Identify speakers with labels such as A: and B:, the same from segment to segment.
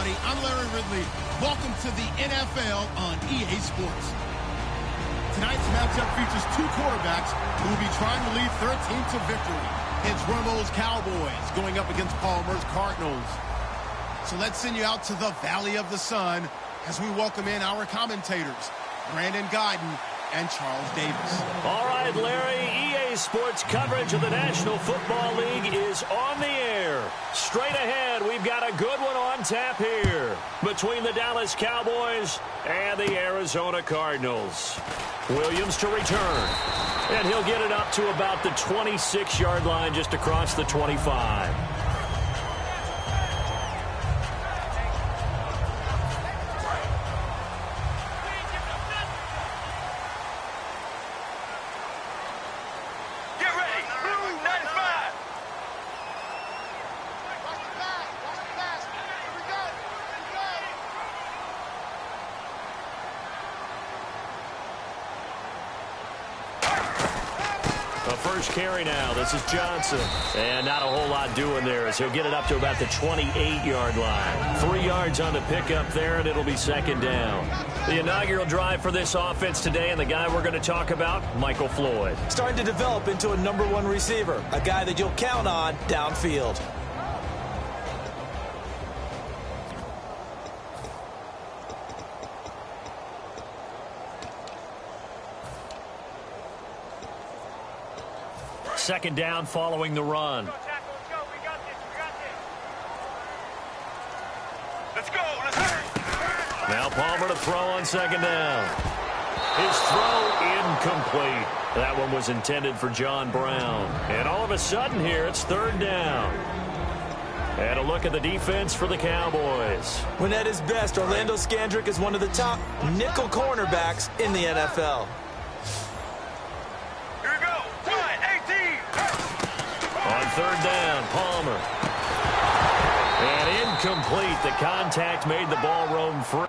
A: everybody. I'm Larry Ridley. Welcome to the NFL on EA Sports. Tonight's matchup features two quarterbacks who will be trying to lead their team to victory. It's Romo's Cowboys going up against Palmer's Cardinals. So let's send you out to the Valley of the Sun as we welcome in our commentators, Brandon Godden and Charles Davis.
B: All right, Larry, EA Sports coverage of the National Football League is on the air. Straight ahead, we've got a good one on tap here between the Dallas Cowboys and the Arizona Cardinals. Williams to return, and he'll get it up to about the 26-yard line just across the 25. Carry now. This is Johnson. And not a whole lot doing there as he'll get it up to about the 28-yard line. 3 yards on the pickup there, and it'll be second down. The inaugural drive for this offense today, and the guy we're going to talk about, Michael Floyd.
C: Starting to develop into a number one receiver, a guy that you'll count on downfield.
B: Second down following the run.
D: Let's go.
B: Now Palmer to throw on second down. His throw incomplete. That one was intended for John Brown. And all of a sudden here, it's third down. And a look at the defense for the Cowboys.
C: When at his best, Orlando Scandrick is one of the top nickel cornerbacks in the NFL.
B: On third down, Palmer. And incomplete. The contact made the ball roam free.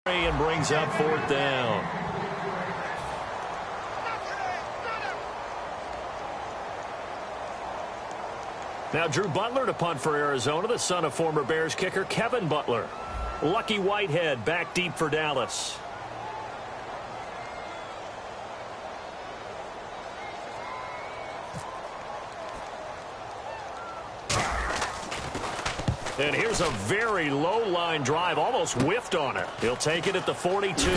B: And brings up fourth down. Now Drew Butler to punt for Arizona, the son of former Bears kicker Kevin Butler. Lucky Whitehead back deep for Dallas. And here's a very low line drive, almost whiffed on it. He'll take it at the 42.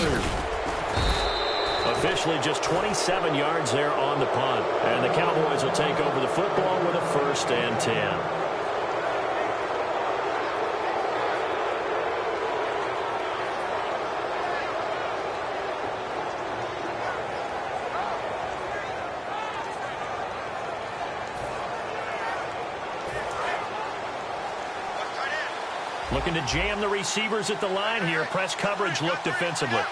B: Officially just 27 yards there on the punt. And the Cowboys will take over the football with a 1st and 10. Looking to jam the receivers at the line here. Press coverage look defensively.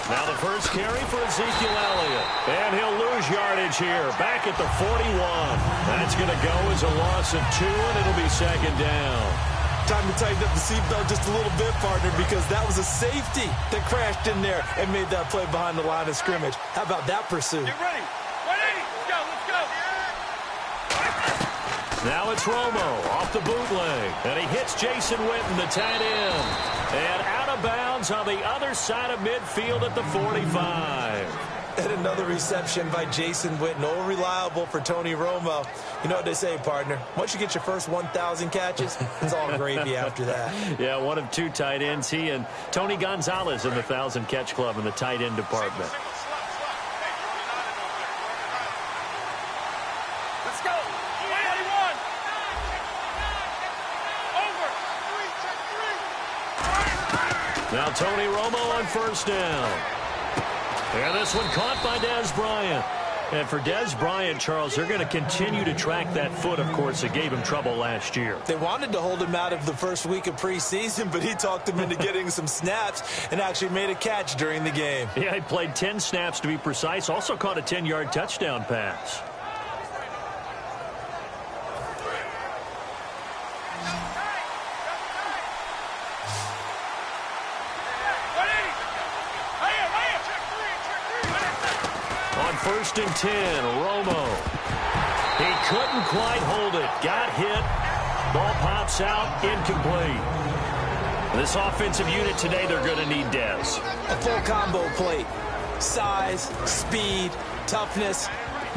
B: Now the first carry for Ezekiel Elliott. And he'll lose yardage here. Back at the 41. That's going to go as a loss of 2, and it'll be second down.
C: Time to tighten up the seatbelt just a little bit, partner, because that was a safety that crashed in there and made that play behind the line of scrimmage. How about that pursuit?
D: Get ready.
B: Now it's Romo off the bootleg. And he hits Jason Witten, the tight end. And out of bounds on the other side of midfield at the 45.
C: And another reception by Jason Witten. All reliable for Tony Romo. You know what they say, partner. Once you get your first 1,000 catches, it's all gravy after that.
B: Yeah, one of 2 tight ends. He and Tony Gonzalez in the 1,000-catch club in the tight end department. Now Tony Romo on first down. And this one caught by Dez Bryant. And for Dez Bryant, Charles, they're going to continue to track that foot, of course, that gave him trouble last year.
C: They wanted to hold him out of the first week of preseason, but he talked him into getting some snaps and actually made a catch during the game.
B: Yeah, he played 10 snaps to be precise. Also caught a 10-yard touchdown pass. First and 10, Romo. He couldn't quite hold it. Got hit. Ball pops out, incomplete. This offensive unit today, they're going to need Dez.
C: A full combo plate. Size, speed, toughness,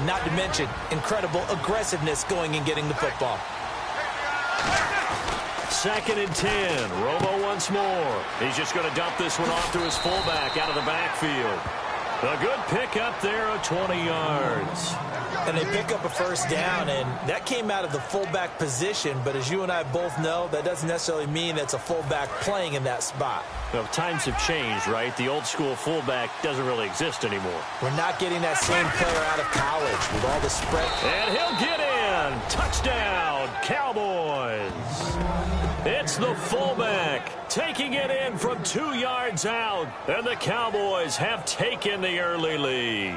C: not to mention incredible aggressiveness going and getting the football.
B: Second and 10, Romo once more. He's just going to dump this one off to his fullback out of the backfield. A good pickup there of 20 yards.
C: And they pick up a first down, and that came out of the fullback position. But as you and I both know, that doesn't necessarily mean that's a fullback playing in that spot.
B: Well, times have changed, right? The old school fullback doesn't really exist anymore.
C: We're not getting that same player out of college with all the spread.
B: And he'll get in. Touchdown, Cowboys. It's the fullback taking it in from 2 yards out. And the Cowboys have taken the early lead.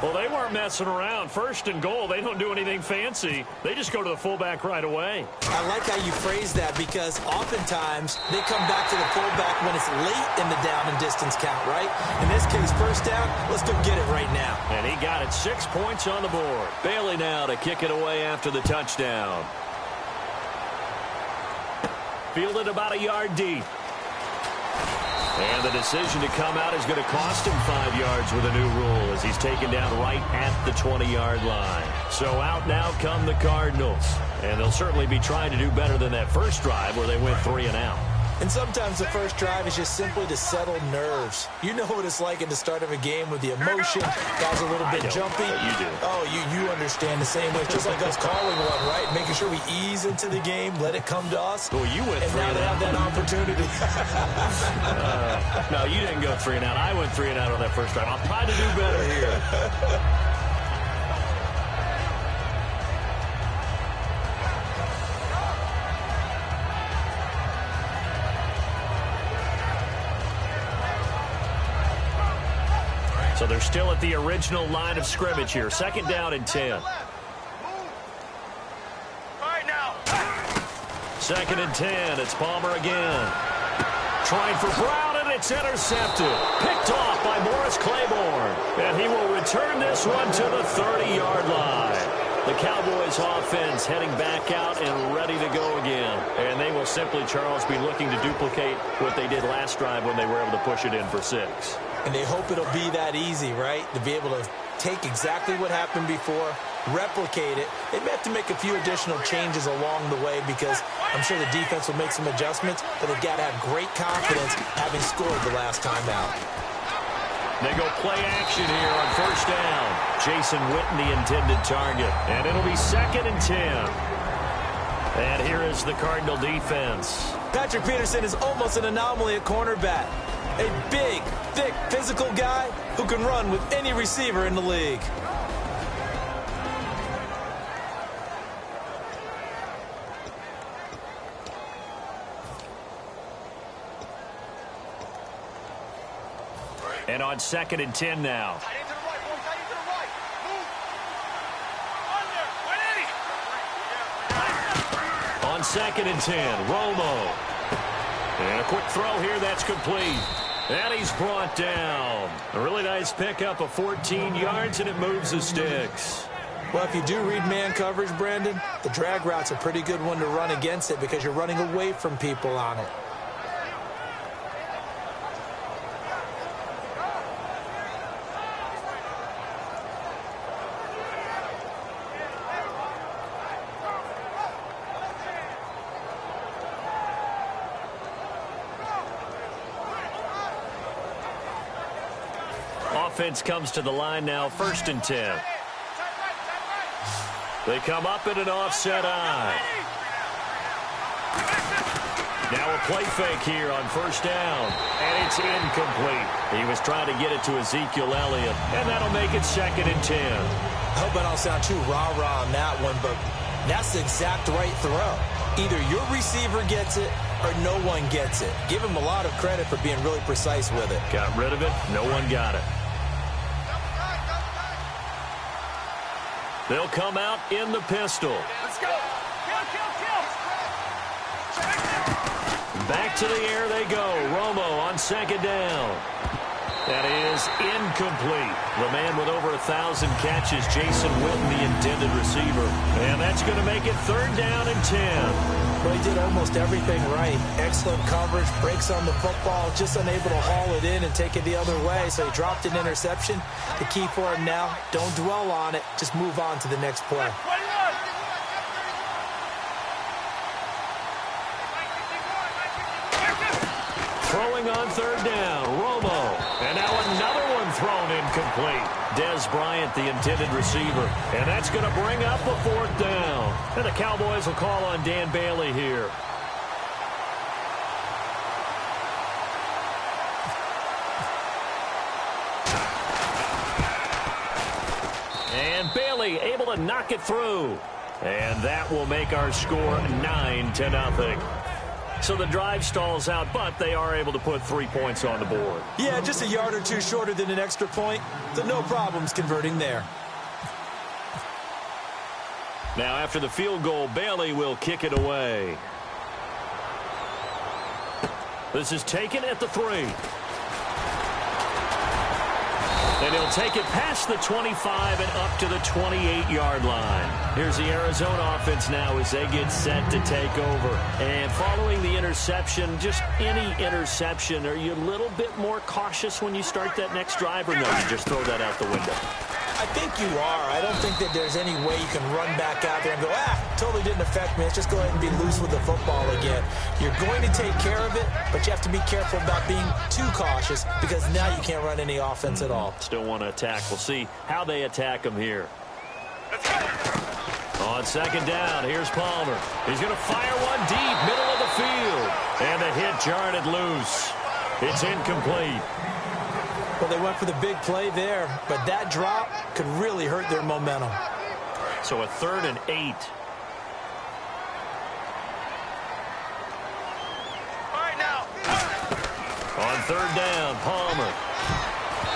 B: Well, they weren't messing around. First and goal, they don't do anything fancy. They just go to the fullback right away.
C: I like how you phrase that because oftentimes they come back to the fullback when it's late in the down and distance count, right? In this case, first down, let's go get it right now.
B: And he got it 6 points on the board. Bailey now to kick it away after the touchdown. Fielded about a yard deep. And the decision to come out is going to cost him 5 yards with a new rule as he's taken down right at the 20-yard line. So out now come the Cardinals. And they'll certainly be trying to do better than that first drive where they went 3 and out.
C: And sometimes the first drive is just simply to settle nerves. You know what it's like at the start of a game with the emotion. Guys a little bit jumpy.
B: You do.
C: Oh, you understand the same way. It's just like us calling one, right? Making sure we ease into the game, let it come to us.
B: Well, you went 3 and out.
C: And now they have that opportunity.
B: No, you didn't go 3 and out. I went 3 and out on that first drive. I'll try to do better here. So they're still at the original line of scrimmage here. Second down and 10. Second and 10. It's Palmer again. Trying for Brown, and it's intercepted. Picked off by Morris Claiborne. And he will return this one to the 30-yard line. The Cowboys offense heading back out and ready to go again. And they will simply, Charles, be looking to duplicate what they did last drive when they were able to push it in for 6.
C: And they hope it'll be that easy, right? To be able to take exactly what happened before, replicate it. They may have to make a few additional changes along the way because I'm sure the defense will make some adjustments, but they've got to have great confidence having scored the last time out.
B: They go play action here on first down. Jason Witten, the intended target. And it'll be second and 10. And here is the Cardinal defense.
C: Patrick Peterson is almost an anomaly at cornerback. A big, thick, physical guy who can run with any receiver in the league.
B: And on second and 10 now. On second and 10, Romo. And a quick throw here, that's complete. And he's brought down. A really nice pickup of 14 yards, and it moves the sticks.
C: Well, if you do read man coverage, Brandon, the drag route's a pretty good one to run against it because you're running away from people on it.
B: Offense comes to the line now, first and 10. They come up in an offset eye. Now a play fake here on first down. And it's incomplete. He was trying to get it to Ezekiel Elliott, and that'll make it 2nd and 10.
C: I hope I don't sound too rah-rah on that one, but that's the exact right throw. Either your receiver gets it or no one gets it. Give him a lot of credit for being really precise with it.
B: Got rid of it. No one got it. They'll come out in the pistol.
D: Let's go. Kill.
B: Back to the air they go. Romo on 2nd down. That is incomplete. The man with over 1,000 catches, Jason Witten, the intended receiver. And that's going to make it 3rd down and 10.
C: Well, he did almost everything right. Excellent coverage, breaks on the football, just unable to haul it in and take it the other way. So he dropped an interception. The key for him now, don't dwell on it. Just move on to the next play.
B: Throwing on 3rd down, Romo. And now another one thrown incomplete. Dez Bryant, the intended receiver. And that's going to bring up a 4th down. And the Cowboys will call on Dan Bailey here. And Bailey able to knock it through. And that will make our score 9-0. So the drive stalls out, but they are able to put 3 points on the board.
C: Yeah, just a yard or two shorter than an extra point, so no problems converting there.
B: Now after the field goal, Bailey will kick it away. This is taken at the 3. And he'll take it past the 25 and up to the 28-yard line. Here's the Arizona offense now as they get set to take over. And following the interception, just any interception, are you a little bit more cautious when you start that next drive, or no, you just throw that out the window?
C: I think you are. I don't think that there's any way you can run back out there and go, totally didn't affect me. Let's just go ahead and be loose with the football again. You're going to take care of it, but you have to be careful about being too cautious because now you can't run any offense at all.
B: Still want to attack. We'll see how they attack them here. On 2nd down, here's Palmer. He's going to fire one deep, middle of the field. And the hit jarred it loose. It's incomplete.
C: Well, they went for the big play there, but that drop could really hurt their momentum.
B: So a 3rd and 8.
D: All right, now.
B: On 3rd down, Palmer.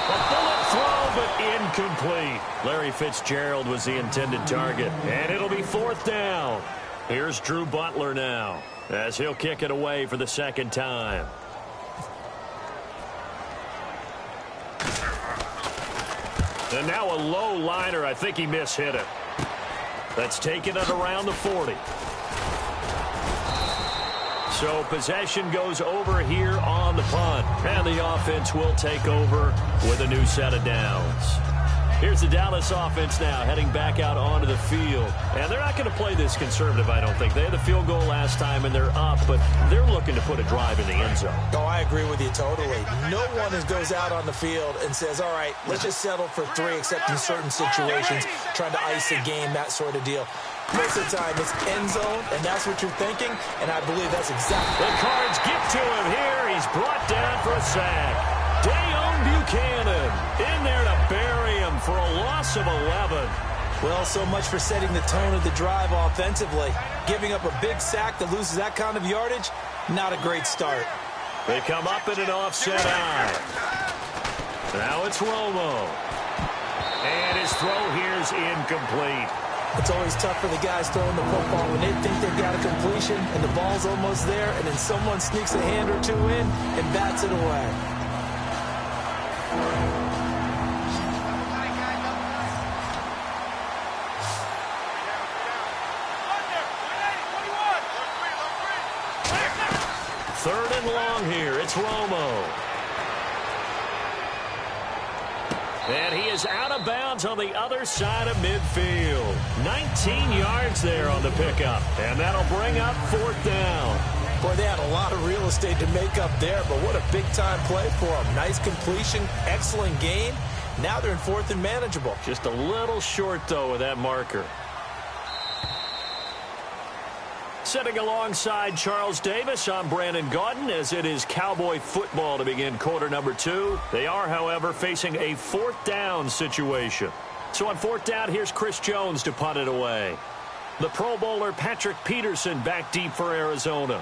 B: A bullet throw, but incomplete. Larry Fitzgerald was the intended target, and it'll be 4th down. Here's Drew Butler now, as he'll kick it away for the 2nd time. And now a low liner. I think he mishit it. That's taken at around the 40. So possession goes over here on the punt. And the offense will take over with a new set of downs. Here's the Dallas offense now heading back out onto the field. And they're not going to play this conservative, I don't think. They had the field goal last time, and they're up, but they're looking to put a drive in the end zone.
C: Oh, I agree with you totally. No one goes out on the field and says, all right, let's just settle for 3, except in certain situations, trying to ice a game, that sort of deal. Most of the time, it's end zone, and that's what you're thinking, and I believe that's exactly.
B: The Cards get to him here. He's brought down for a sack. Dayon Buchanan in there to bury him for a loss of 11.
C: Well, so much for setting the tone of the drive offensively. Giving up a big sack that loses that kind of yardage, not a great start.
B: They come up in an offset eye. Now it's Romo. And his throw here's incomplete.
C: It's always tough for the guys throwing the football when they think they've got a completion and the ball's almost there, and then someone sneaks a hand or two in and bats it away.
B: Third and long here. It's Romo. And he is out of bounds on the other side of midfield. 19 yards there on the pickup. And that'll bring up 4th down.
C: Boy, they had a lot of real estate to make up there, but what a big-time play for them. Nice completion, excellent gain. Now they're in 4th and manageable.
B: Just a little short, though, with that marker. Sitting alongside Charles Davis, I'm Brandon Gaudin, as it is Cowboy football to begin quarter number 2. They are, however, facing a 4th down situation. So on 4th down, here's Chris Jones to punt it away. The Pro Bowler Patrick Peterson back deep for Arizona.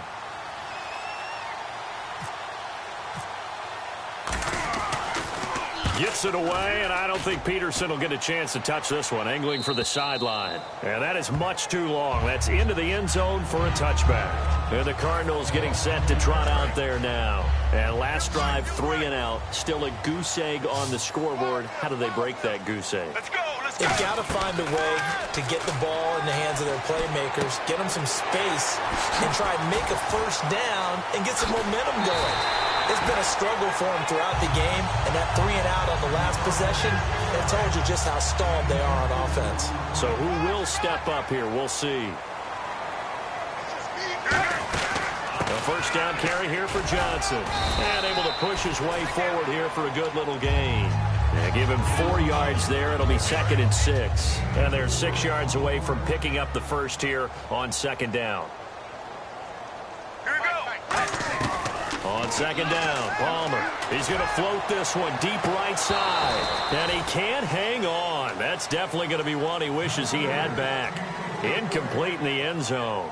B: Gets it away, and I don't think Peterson will get a chance to touch this one. Angling for the sideline. And that is much too long. That's into the end zone for a touchback. And the Cardinals getting set to trot out there now. And last drive, 3 and out. Still a goose egg on the scoreboard. How do they break that goose egg?
D: Let's go.
C: They've got to find a way to get the ball in the hands of their playmakers, get them some space, and try and make a first down and get some momentum going. It's been a struggle for them throughout the game, and that 3 and out on the last possession, that told you just how stalled they are on offense.
B: So who will step up here? We'll see. A first down carry here for Johnson. And able to push his way forward here for a good little gain. And give him 4 yards there. It'll be 2nd and 6. And they're 6 yards away from picking up the first here on 2nd down.
D: Here we go.
B: On 2nd down, Palmer. He's going to float this one deep right side. And he can't hang on. That's definitely going to be one he wishes he had back. Incomplete in the end zone.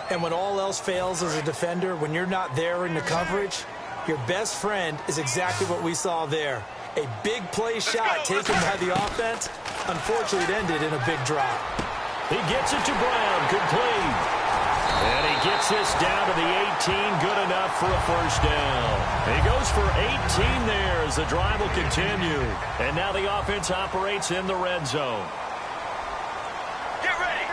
C: And when all else fails as a defender, when you're not there in the coverage, your best friend is exactly what we saw there. A big play shot taken by the offense. Unfortunately, it ended in a big drop.
B: He gets it to Brown, complete. And he gets this down to the 18, good enough for a first down. He goes for 18 there as the drive will continue. And now the offense operates in the red zone.
D: Get ready.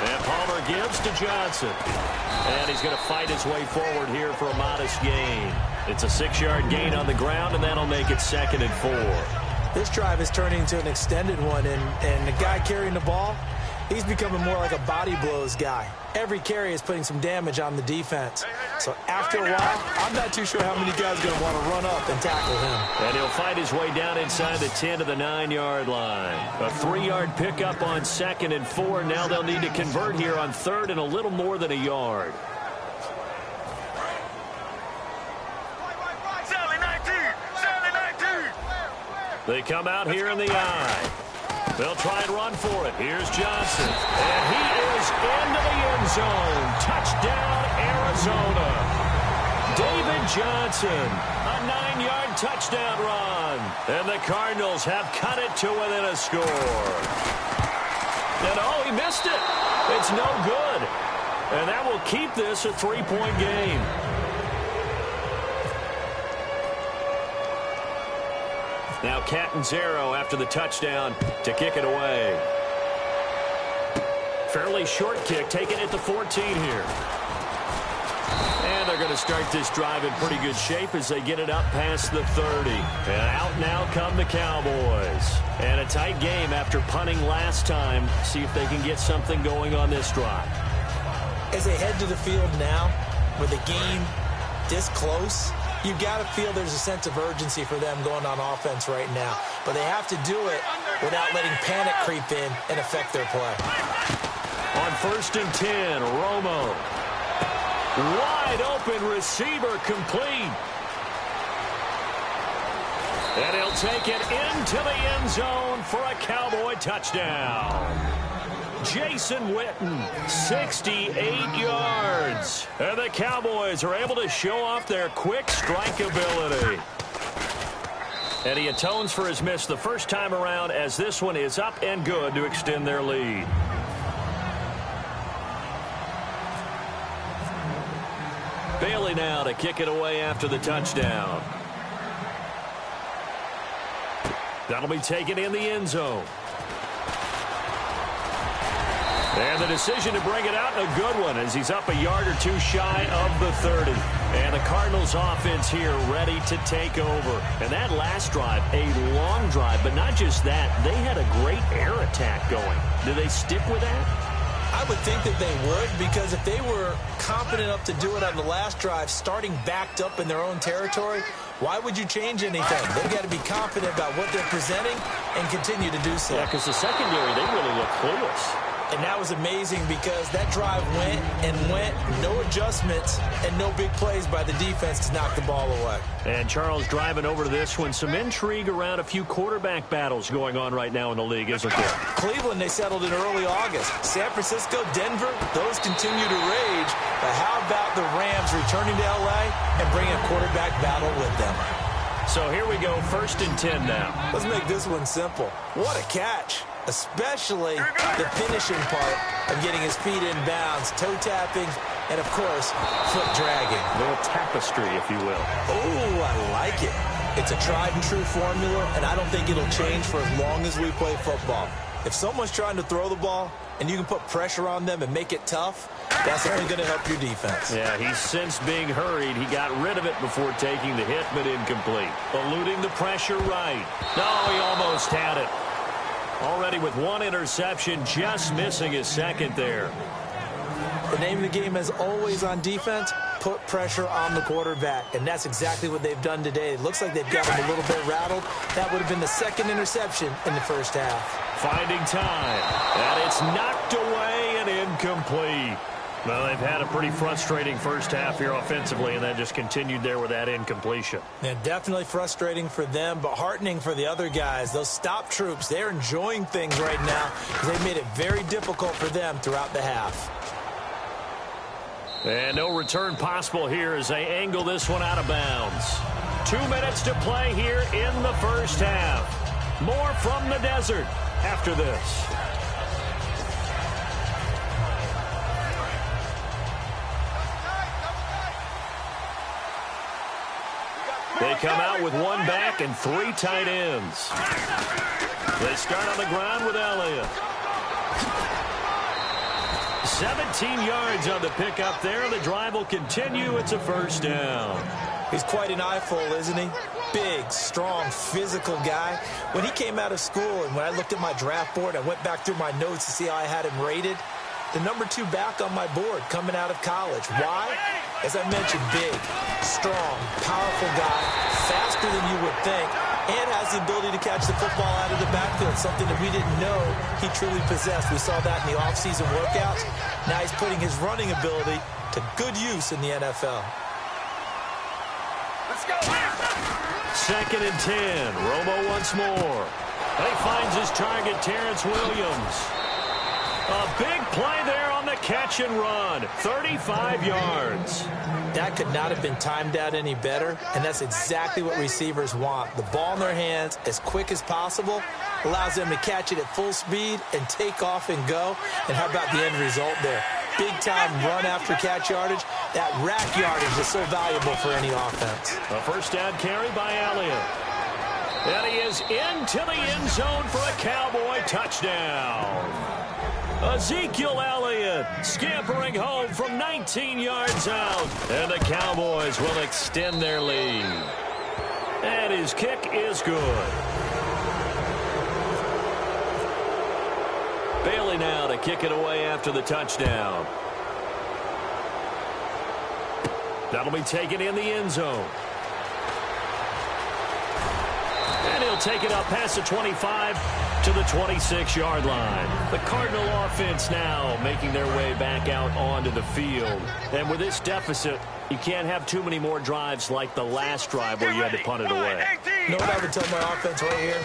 B: And Palmer gives to Johnson. And he's going to fight his way forward here for a modest gain. It's a 6-yard gain on the ground, and that'll make it 2nd and 4.
C: This drive is turning into an extended one, and the guy carrying the ball, he's becoming more like a body blows guy. Every carry is putting some damage on the defense. So after a while, I'm not too sure how many guys are going to want to run up and tackle him.
B: And he'll fight his way down inside the 10 to the 9-yard line. A 3-yard pickup on 2nd and 4. Now they'll need to convert here on 3rd and a little more than a yard. They come out here in the eye. They'll try and run for it. Here's Johnson. And he is into the end zone. Touchdown, Arizona. David Johnson, a 9-yard touchdown run. And the Cardinals have cut it to within a score. And oh, he missed it. It's no good. And that will keep this a 3-point game. Now Catanzaro after the touchdown to kick it away. Fairly short kick, taken at the 14 here. And they're going to start this drive in pretty good shape as they get it up past the 30. And out now come the Cowboys. And a tight game after punting last time. See if they can get something going on this drive.
C: As they head to the field now, with the game this close, you've got to feel there's a sense of urgency for them going on offense right now. But they have to do it without letting panic creep in and affect their play.
B: On 1st and 10, Romo. Wide open receiver, complete. And he'll take it into the end zone for a Cowboy touchdown. Jason Witten, 68 yards. And the Cowboys are able to show off their quick strike ability. And he atones for his miss the first time around as this one is up and good to extend their lead. Bailey now to kick it away after the touchdown. That'll be taken in the end zone. And the decision to bring it out, a good one, as he's up a yard or two shy of the 30. And the Cardinals offense here ready to take over. And that last drive, a long drive, but not just that. They had a great air attack going. Do they stick with that?
C: I would think that they would, because if they were confident enough to do it on the last drive, starting backed up in their own territory, why would you change anything? They've got to be confident about what they're presenting and continue to do so.
B: Yeah, because the secondary, they really look clueless.
C: And that was amazing because that drive went and went, no adjustments and no big plays by the defense to knock the ball away.
B: And Charles driving over to this one. Some intrigue around a few quarterback battles going on right now in the league, isn't there?
C: Cleveland, they settled in early August. San Francisco, Denver, those continue to rage. But how about the Rams returning to L.A. and bringing a quarterback battle with them?
B: So here we go, 1st and 10 now.
C: Let's make this one simple. What a catch. Especially the finishing part of getting his feet in bounds, toe tapping, and, of course, foot dragging.
B: A little tapestry, if you will.
C: Oh, I like it. It's a tried-and-true formula, and I don't think it'll change for as long as we play football. If someone's trying to throw the ball and you can put pressure on them and make it tough, that's only going to help your defense.
B: Yeah, he's since being hurried. He got rid of it before taking the hit, but incomplete. Eluding the pressure right. No, he almost had it. Already with one interception, just missing his second there.
C: The name of the game, as always on defense, put pressure on the quarterback. And that's exactly what they've done today. It looks like they've got him a little bit rattled. That would have been the second interception in the first half.
B: Finding time. And it's knocked away and incomplete. Well, they've had a pretty frustrating first half here offensively, and then just continued there with that incompletion.
C: Yeah, definitely frustrating for them, but heartening for the other guys. Those stop troops, they're enjoying things right now because they've made it very difficult for them throughout the half.
B: And no return possible here as they angle this one out of bounds. 2 minutes to play here in the first half. More from the desert after this. They come out with one back and 3 tight ends. They start on the ground with Elliott. 17 yards on the pickup there. The drive will continue. It's a first down.
C: He's quite an eyeful, isn't he? Big, strong, physical guy. When he came out of school and when I looked at my draft board, I went back through my notes to see how I had him rated. The number 2 back on my board coming out of college. Why? As I mentioned, big, strong, powerful guy, faster than you would think, and has the ability to catch the football out of the backfield, something that we didn't know he truly possessed. We saw that in the offseason workouts. Now he's putting his running ability to good use in the NFL.
D: Let's go.
B: 2nd and 10. Romo once more. And he finds his target, Terrence Williams. A big play there on the catch and run. 35 yards.
C: That could not have been timed out any better, and that's exactly what receivers want. The ball in their hands as quick as possible allows them to catch it at full speed and take off and go. And how about the end result there? Big-time run after catch yardage. That rack yardage is so valuable for any offense.
B: A first down carry by Elliott. And he is into the end zone for a Cowboy touchdown. Ezekiel Elliott scampering home from 19 yards out. And the Cowboys will extend their lead. And his kick is good. Bailey now to kick it away after the touchdown. That'll be taken in the end zone. And he'll take it up past the 25 to the 26-yard line. The Cardinal offense now making their way back out onto the field. And with this deficit, you can't have too many more drives like the last drive where you had to punt it away.
C: You know what I would tell my offense right here?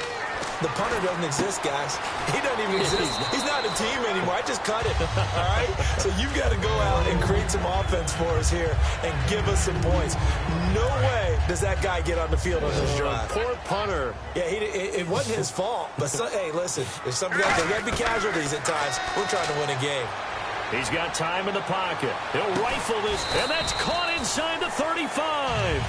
C: The punter doesn't exist, guys. He doesn't even exist. He's not a team anymore. I just cut it, all right? So you've got to go out and create some offense for us here and give us some points. No way does that guy get on the field on this drive.
B: Poor punter.
C: Yeah, it wasn't his fault. But, hey, listen, if something else, there got to be casualties at times. We're trying to win a game.
B: He's got time in the pocket. He'll rifle this, and that's caught inside the 35.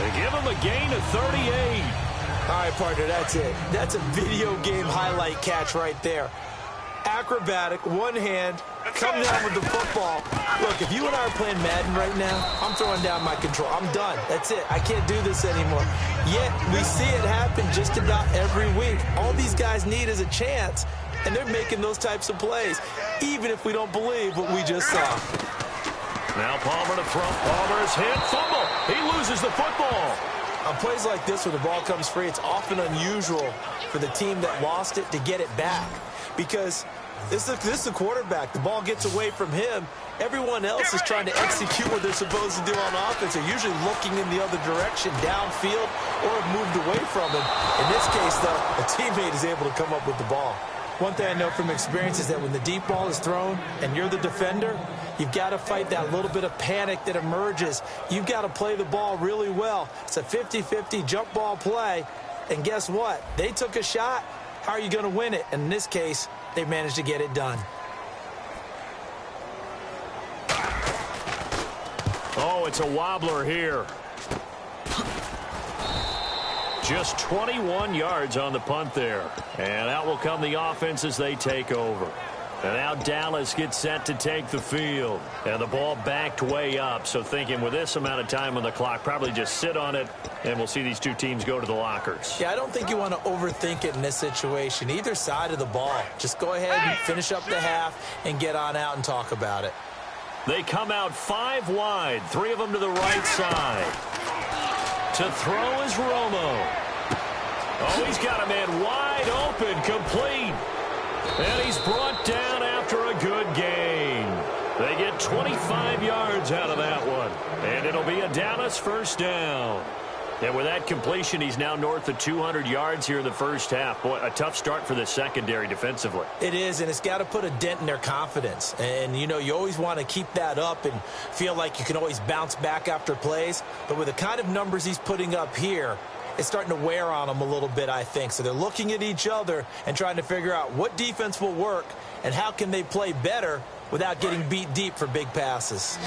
B: They give him a gain of 38.
C: All right, partner, that's it. That's a video game highlight catch right there. Acrobatic, one hand, come down with the football. Look, if you and I are playing Madden right now, I'm throwing down my control. I'm done. That's it. I can't do this anymore. Yet, we see it happen just about every week. All these guys need is a chance, and they're making those types of plays, even if we don't believe what we just saw.
B: Now Palmer to throw. Palmer's hit. Fumble. He loses the football.
C: On plays like this where the ball comes free, it's often unusual for the team that lost it to get it back. because this is a quarterback. The ball gets away from him. Everyone else is trying to execute what they're supposed to do on offense. They're usually looking in the other direction, downfield, or have moved away from him. In this case, though, a teammate is able to come up with the ball. One thing I know from experience is that when the deep ball is thrown and you're the defender, you've got to fight that little bit of panic that emerges. You've got to play the ball really well. It's a 50-50 jump ball play. And guess what? They took a shot. How are you going to win it? And in this case, they managed to get it done.
B: Oh, it's a wobbler here. Just 21 yards on the punt there. And out will come the offense as they take over. And now Dallas gets set to take the field. And the ball backed way up. So thinking with this amount of time on the clock, probably just sit on it, and we'll see these two teams go to the lockers.
C: Yeah, I don't think you want to overthink it in this situation. Either side of the ball. Just go ahead and finish up the half and get on out and talk about it.
B: They come out 5 wide, 3 of them to the right side. To throw is Romo. Oh, he's got a man wide open, complete. And he's brought down after a good gain. They get 25 yards out of that one. And it'll be a Dallas first down. And with that completion, he's now north of 200 yards here in the first half. Boy, a tough start for the secondary defensively.
C: It is, and it's got to put a dent in their confidence. And, you know, you always want to keep that up and feel like you can always bounce back after plays. But with the kind of numbers he's putting up here, it's starting to wear on them a little bit, I think. So they're looking at each other and trying to figure out what defense will work and how can they play better without getting beat deep for big passes.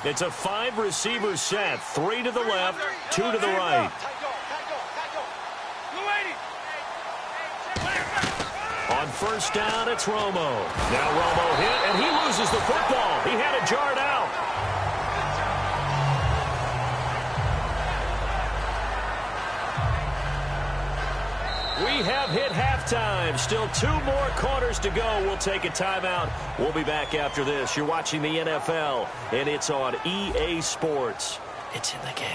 B: It's a 5-receiver set, 3 to the left, 2 to the right. On first down, it's Romo. Now Romo hit, and he loses the football. He had it jarred out. We have hit halftime. Still 2 more quarters to go. We'll take a timeout. We'll be back after this. You're watching the NFL, and it's on EA Sports. It's in the game.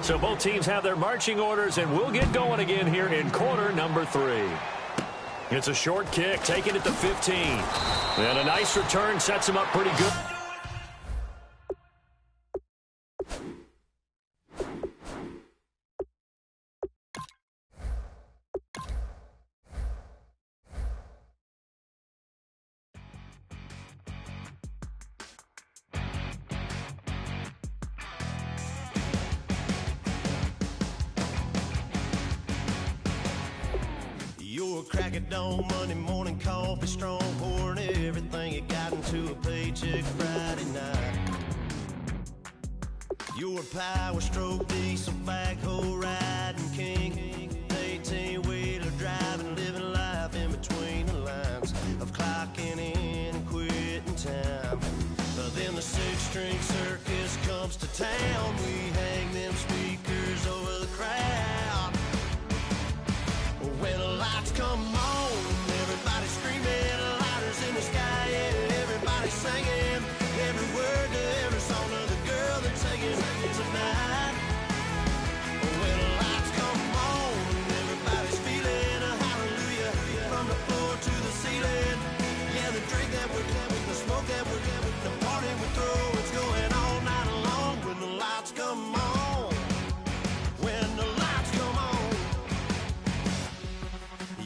B: So both teams have their marching orders, and we'll get going again here in quarter number 3. It's a short kick, taking it to 15. And a nice return sets him up pretty good.
E: You're a crack at dawn, Monday morning coffee, strong, pouring everything you got into a paycheck Friday night. You're a power stroke, diesel backhoe riding king, 18-wheeler driving, living life in between the lines of clocking in and quitting time. But then the 6-string circus comes to town, we hang them speakers over the crowd. When the lights come on, everybody's screaming, lighters in the sky, yeah, everybody's singing every word to every song of the girl they're taking tonight. When the lights come on, everybody's feeling a hallelujah from the floor to the ceiling. Yeah, the drink that we're having, the smoke that we're having, the party we throw, it's going all night long. When the lights come on, when the lights come on.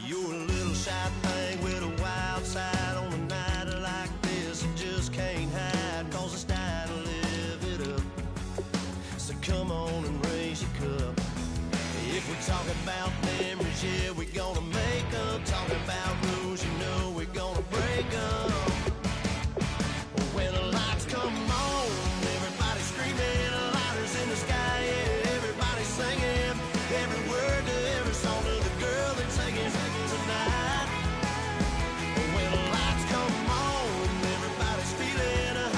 E: You're a little shy thing with a wild side on a night like this. You just can't hide, cause it's time to live it up. So come on and raise your cup. If we're talking about memories, yeah, we're gonna make them. Talking about rules, you know we're gonna break them. When the lights come on, everybody's screaming, lighters in the sky, yeah, everybody's singing every word to every song of the girl they're taking tonight. When the lights come on, everybody's feeling a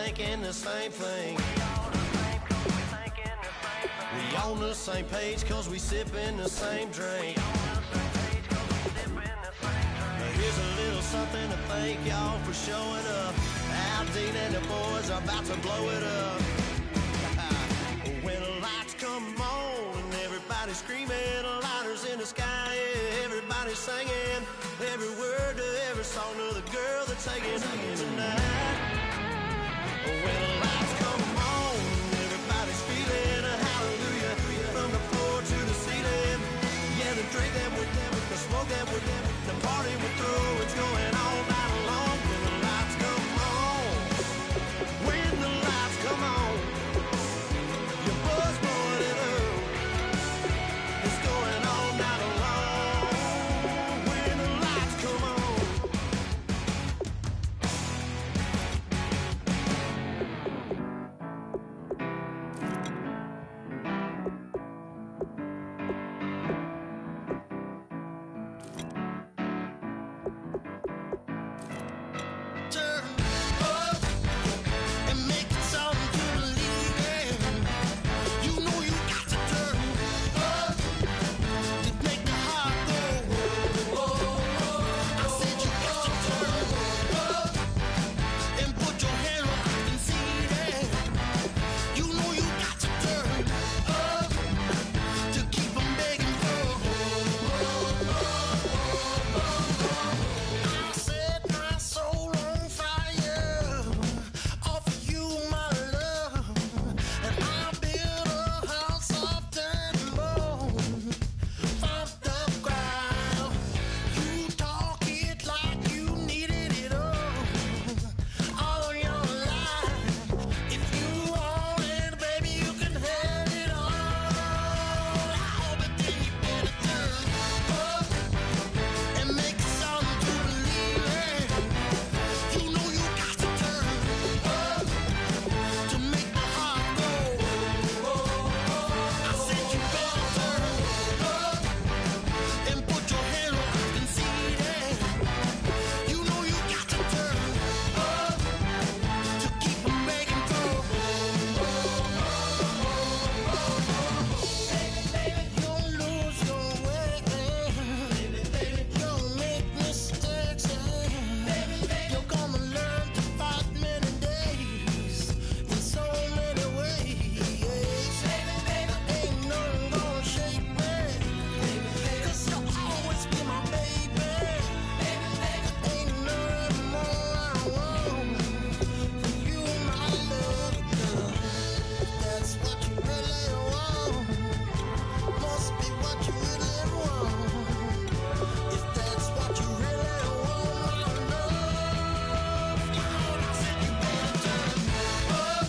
E: thinking the same thing. We on the same page cause we sipping the same drink. Here's a little something to thank y'all for showing up. Al Dean and the boys are about to blow it up. When the lights come on and everybody's screaming, lighters in the sky, yeah, everybody's singing every word to every song of the girl that's taking tonight. When the lights come on, everybody's feeling a hallelujah from the floor to the ceiling. Yeah, the drink that we're them, the smoke that we're them, the party we're through, it's going all night long. When the lights come on, when the lights come on, your buzz blowing it up, it's going all night long. When the lights come on. Turn up and make it something to believe in. You know you got to turn up to make the heart go. I said you got to turn up and put your hand up and see that. You know you got to turn up to keep 'em begging for. I set my soul on fire, offer you my love, and I build a house of dirt and bone, from the ground. You talk it like you needed it all your life. If you want it, baby, you can have it all. But then you better turn up and make it something to believe in. You know you got to turn up to make the heart go. I said you better turn up and put your hand up and see that. You know you got to turn up to keep 'em begging for. Baby, you'll lose your way. Baby, you'll make mistakes. You're gonna learn to fight many days in so many ways. Ain't nothing gonna shake me, 'cause you'll always be my baby. Ain't nothing more I want than you, my love. That's what you really want. Must be what you really want. If that's what you really want, my love. I said you better turn up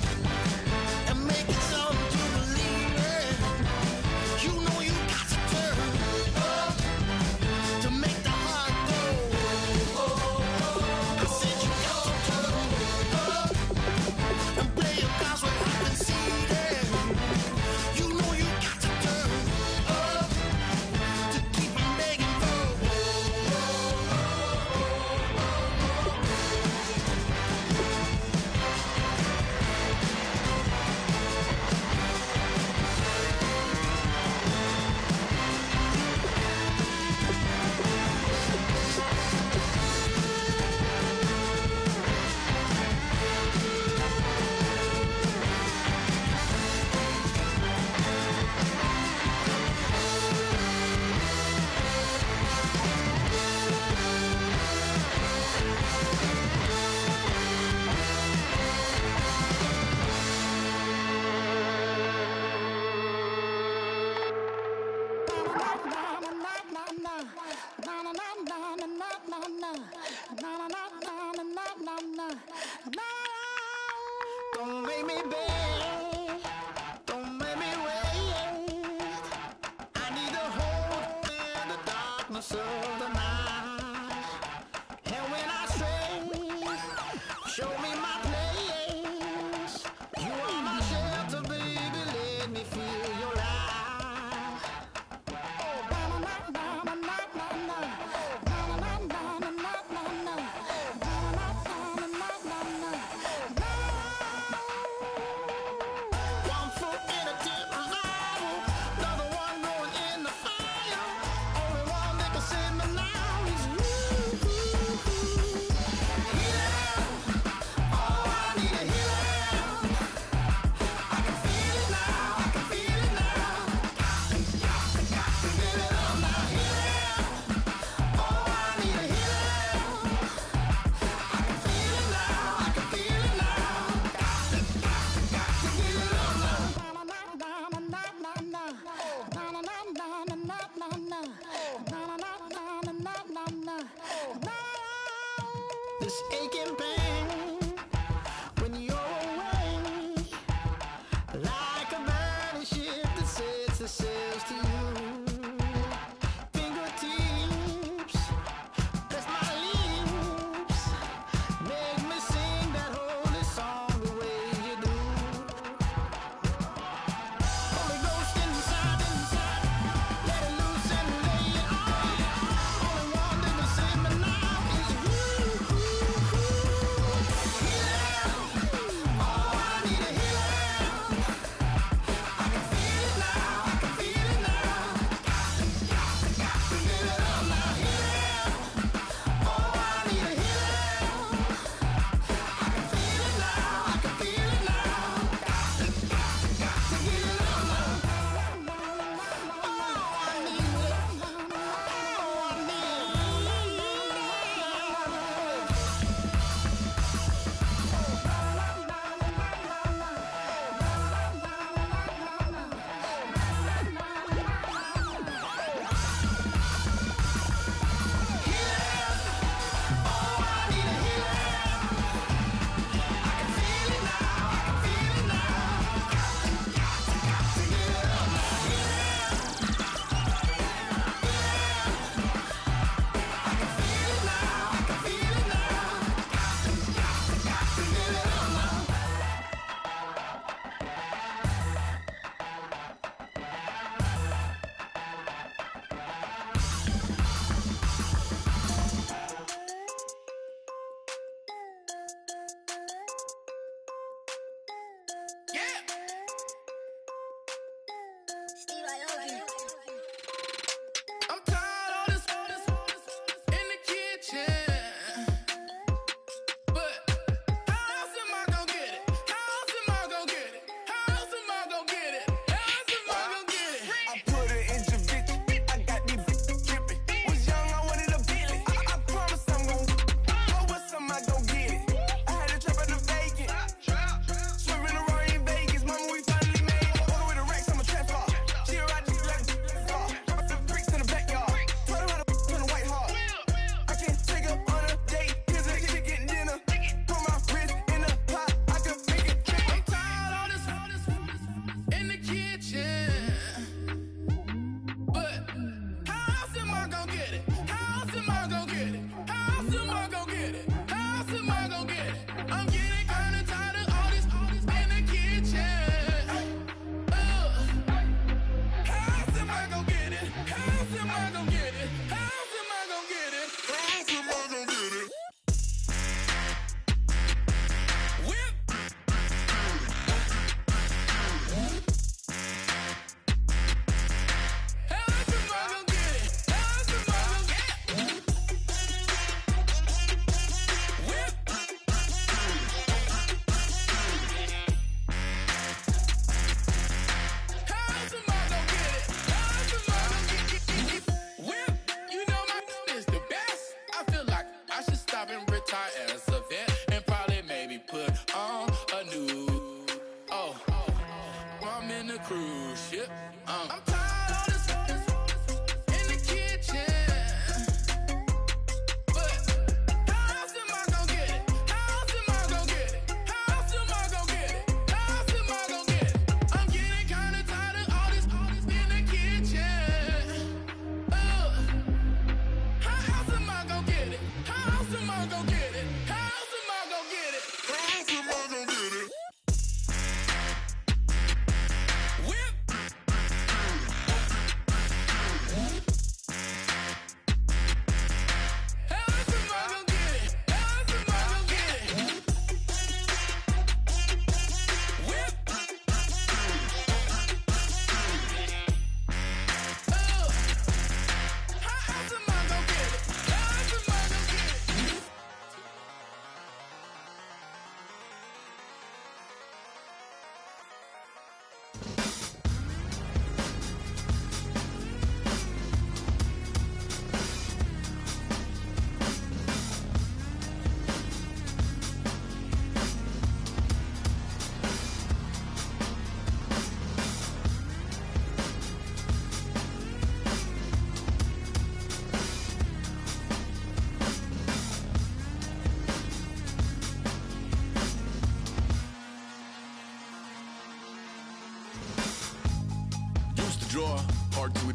E: and make it something to believe in. You know you got to turn up to make the heart go. I said you got to turn up and play your cards where I can see them. You know you got to turn up to keep 'em begging for. Don't make me beg, don't make me wait. I need a hold in the darkness of the night. And when I stray, show me my place. You are my shelter, baby, let me feel your light. Oh,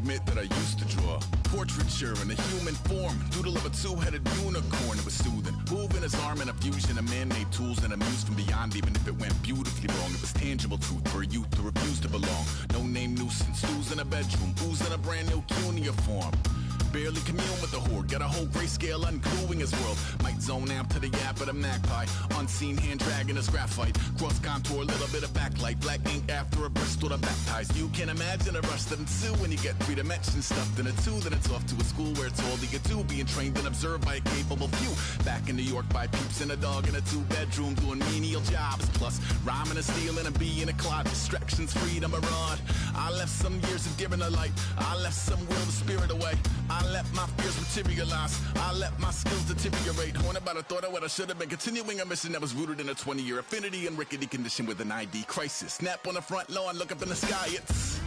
F: admit that I used to draw portraiture in a human form, doodle of a two-headed unicorn. It was soothing, moving his arm in a fusion of man-made tools and a muse from beyond. Even if it went beautifully wrong, it was tangible truth for a youth to refuse to belong. No name nuisance, who's in a bedroom, who's in a brand new cuneiform. Barely commune with the horde, got a whole grayscale ungluing his world. Might zone amp to the yap of the magpie, unseen hand dragging his graphite. Cross contour, little bit of backlight, black ink after a Bristol to baptize. You can imagine a rush that ensue when you get 3 dimensions stuffed in a 2. Then it's off to a school where it's all that you do, being trained and observed by a capable few. Back in New York by peeps and a dog in a 2-bedroom doing menial jobs. Plus rhyming and stealing and being a clod, distractions, freedom, a rod. I left some years of giving a light, I left some will the spirit away. I let my fears materialize, I let my skills deteriorate. Haunted by the thought of what I should have been, continuing a mission that was rooted in a 20-year affinity and rickety condition with an ID crisis. Snap on the front lawn, look up in the sky, it's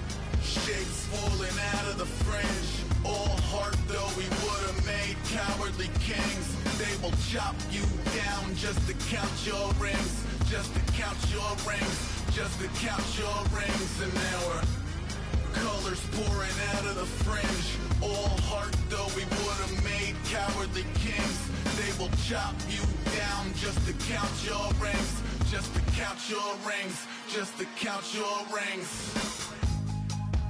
F: shapes falling out of the fringe. All heart though we would have made cowardly kings. They will chop you down just to count your rings, just to count your rings, just to count your rings. And now we're colors pouring out of the fringe. All heart though we would have made cowardly kings. They will chop you down just to count your rings, just to count your rings, just to count your rings.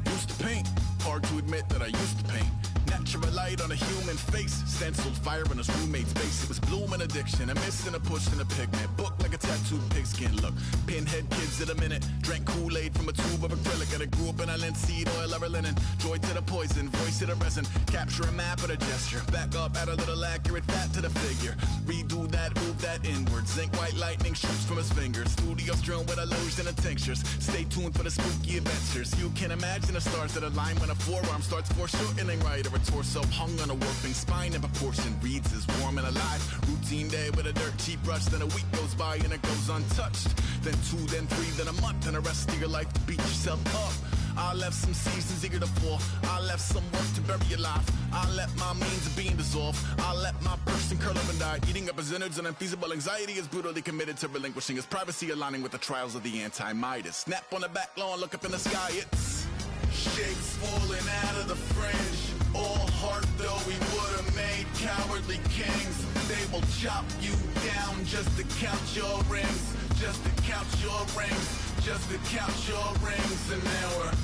F: Used to paint, hard to admit that I used to paint. Natural light on a human face, stenciled fire in his roommate's face. It was blooming addiction, a miss and a push and a pigment. Book like a tattooed pigskin look. Pinhead kids in a minute, drank Kool-Aid from a tube of acrylic. And I grew up in a linseed oil or a linen. Joy to the poison, voice to the resin. Capture a map of a gesture. Back up, add a little accurate fat to the figure. Redo that, move that inward. Zinc white lightning shoots from his fingers. Studio strewn with illusion and tinctures. Stay tuned for the spooky adventures. You can imagine the stars that align when a forearm starts foreshortening right, or a torso hung on a warping spine in proportion. Reads as warm and alive. Routine day with a dirt cheap brush. Then a week goes by and it goes untouched. Then 2, then 3, then a month, and the rest of your life to beat yourself up. I left some seasons eager to fall. I left some work to bury alive. I let my means of being dissolved. I let my person curl up and die. Eating up his innards and unfeasible anxiety is brutally committed to relinquishing his privacy, aligning with the trials of the anti-Midas. Snap on the back lawn, look up in the sky, it's shapes falling out of the fringe. All heart though we would have made cowardly kings. They will chop you down just to count your rings, just to count your rings, just to count your rings. And now we're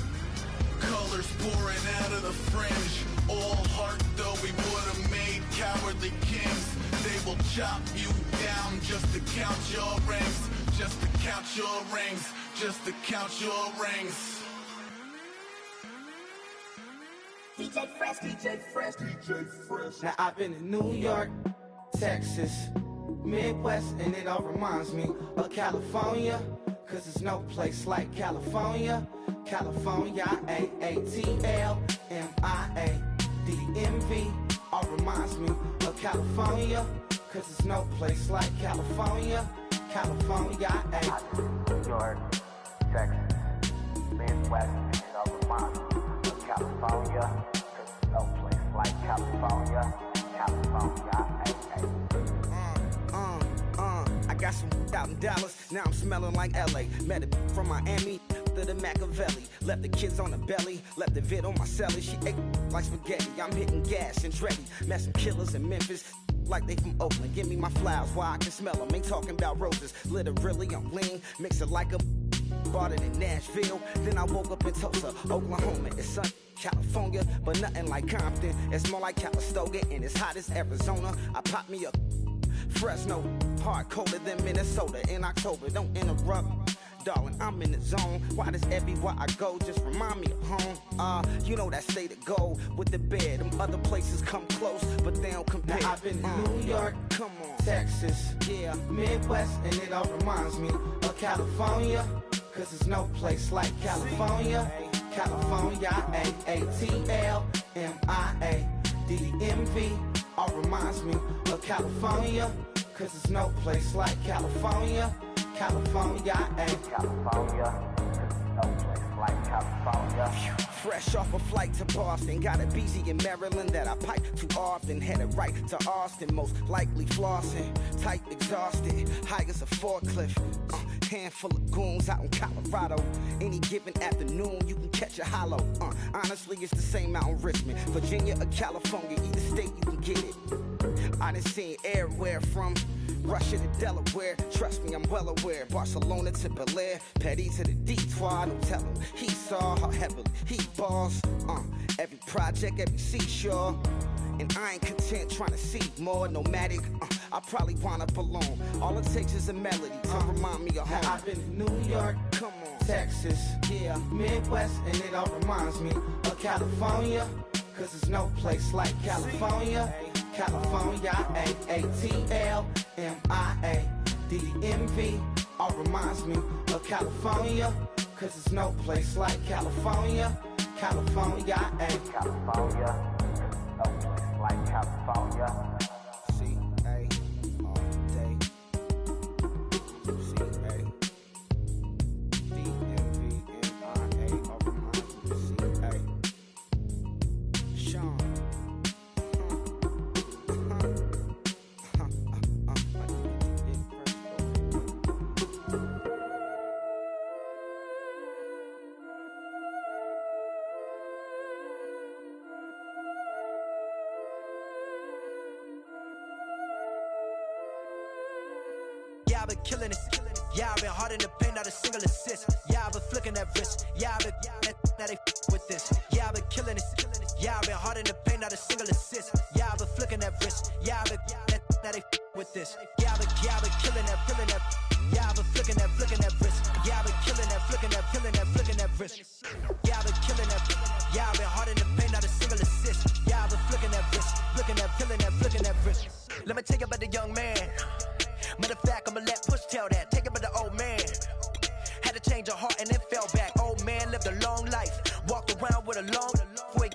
F: colors pouring out of the fringe. All heart though we would have made cowardly kings. They will chop you down just to count your rings, just to count your rings, just to count your rings.
G: DJ Fresh, DJ Fresh, DJ Fresh. Now I've been in New York, Texas, Midwest, and it all reminds me of California. Cause there's no place like California. California, AATLMIA-DMV. All reminds me of California. Cause there's no place like California. California,
H: New York, Texas, Midwest, and it all reminds me of California. Cause there's no place like California. California,
G: I got some out in Dallas, now I'm smelling like LA. Met a from Miami to the Machiavelli. Left the kids on the belly, left the vid on my celly. She ate like spaghetti, I'm hitting gas and Dreddy. Met some killers in Memphis, like they from Oakland. Give me my flowers while I can smell them. Ain't talking about roses, literally I'm lean. Mix it like a bought it in Nashville. Then I woke up in Tulsa, Oklahoma. It's sun California, but nothing like Compton. It's more like Calistoga, and it's hot as Arizona. I pop me a Fresno, hard colder than Minnesota in October. Don't interrupt, darling, I'm in the zone. Why does everywhere I go just remind me of home? You know that state of gold with the bed. Them other places come close, but they don't compare. Now I've been to New York, come on, Texas, yeah, Midwest, and it all reminds me of California. Cause there's no place like California. California, AATLMIA-DMV. All reminds me of California. Cause there's no place like California. California,
H: California, cause there's no place like California.
G: Fresh off a flight to Boston, got a BZ in Maryland that I pipe too often. Headed right to Austin, most likely flossing. Tight, exhausted, high as a forklift. Handful of goons out in Colorado. Any given afternoon, you can catch a hollow. Honestly, it's the same out in Richmond, Virginia or California. Either state, you can get it. I done seen everywhere from Russia to Delaware. Trust me, I'm well aware. Barcelona to Bel Air, Petty to the Detroit. Don't tell him he saw how heavily he balls. Every project, every seashore. And I ain't content trying to see more nomadic. I probably wind up alone. All it takes is a melody to remind me of home.
I: I've been to New York,
G: come on,
I: Texas, yeah, Midwest, and it all reminds me of California. Cause there's no place like California. California, A-A-T-L-M-I-A-D-M-V. All reminds me of California. Cause there's no place like California. California,
H: California, no place like California.
G: C-A all day. C-A D-M-V-M-I-A all reminds me of C-A. Sean.
J: Yeah, I've been killing it. Yeah, I've been hard in the paint, not a single assist. Yeah, I've been flicking that wrist. Yeah, I've been now they with this. Yeah, I've been killing it. Yeah, I've been hard in the paint, not a single assist. Yeah, I've been flicking that wrist. Yeah, I've been now they with this. Yeah, I've been killing that. Yeah, I've been flicking that wrist. Yeah, I've been killing that, flicking that wrist. Yeah, I've been killing that. Yeah, I've been hard in the paint, not a single assist. Yeah, I've been flicking that wrist, flicking that wrist. Let me tell you about the young man. Matter of fact, I'ma let Push tell that. Take it by the old man. Had to change her heart and then fell back. Old man lived a long life. Walked around with a long way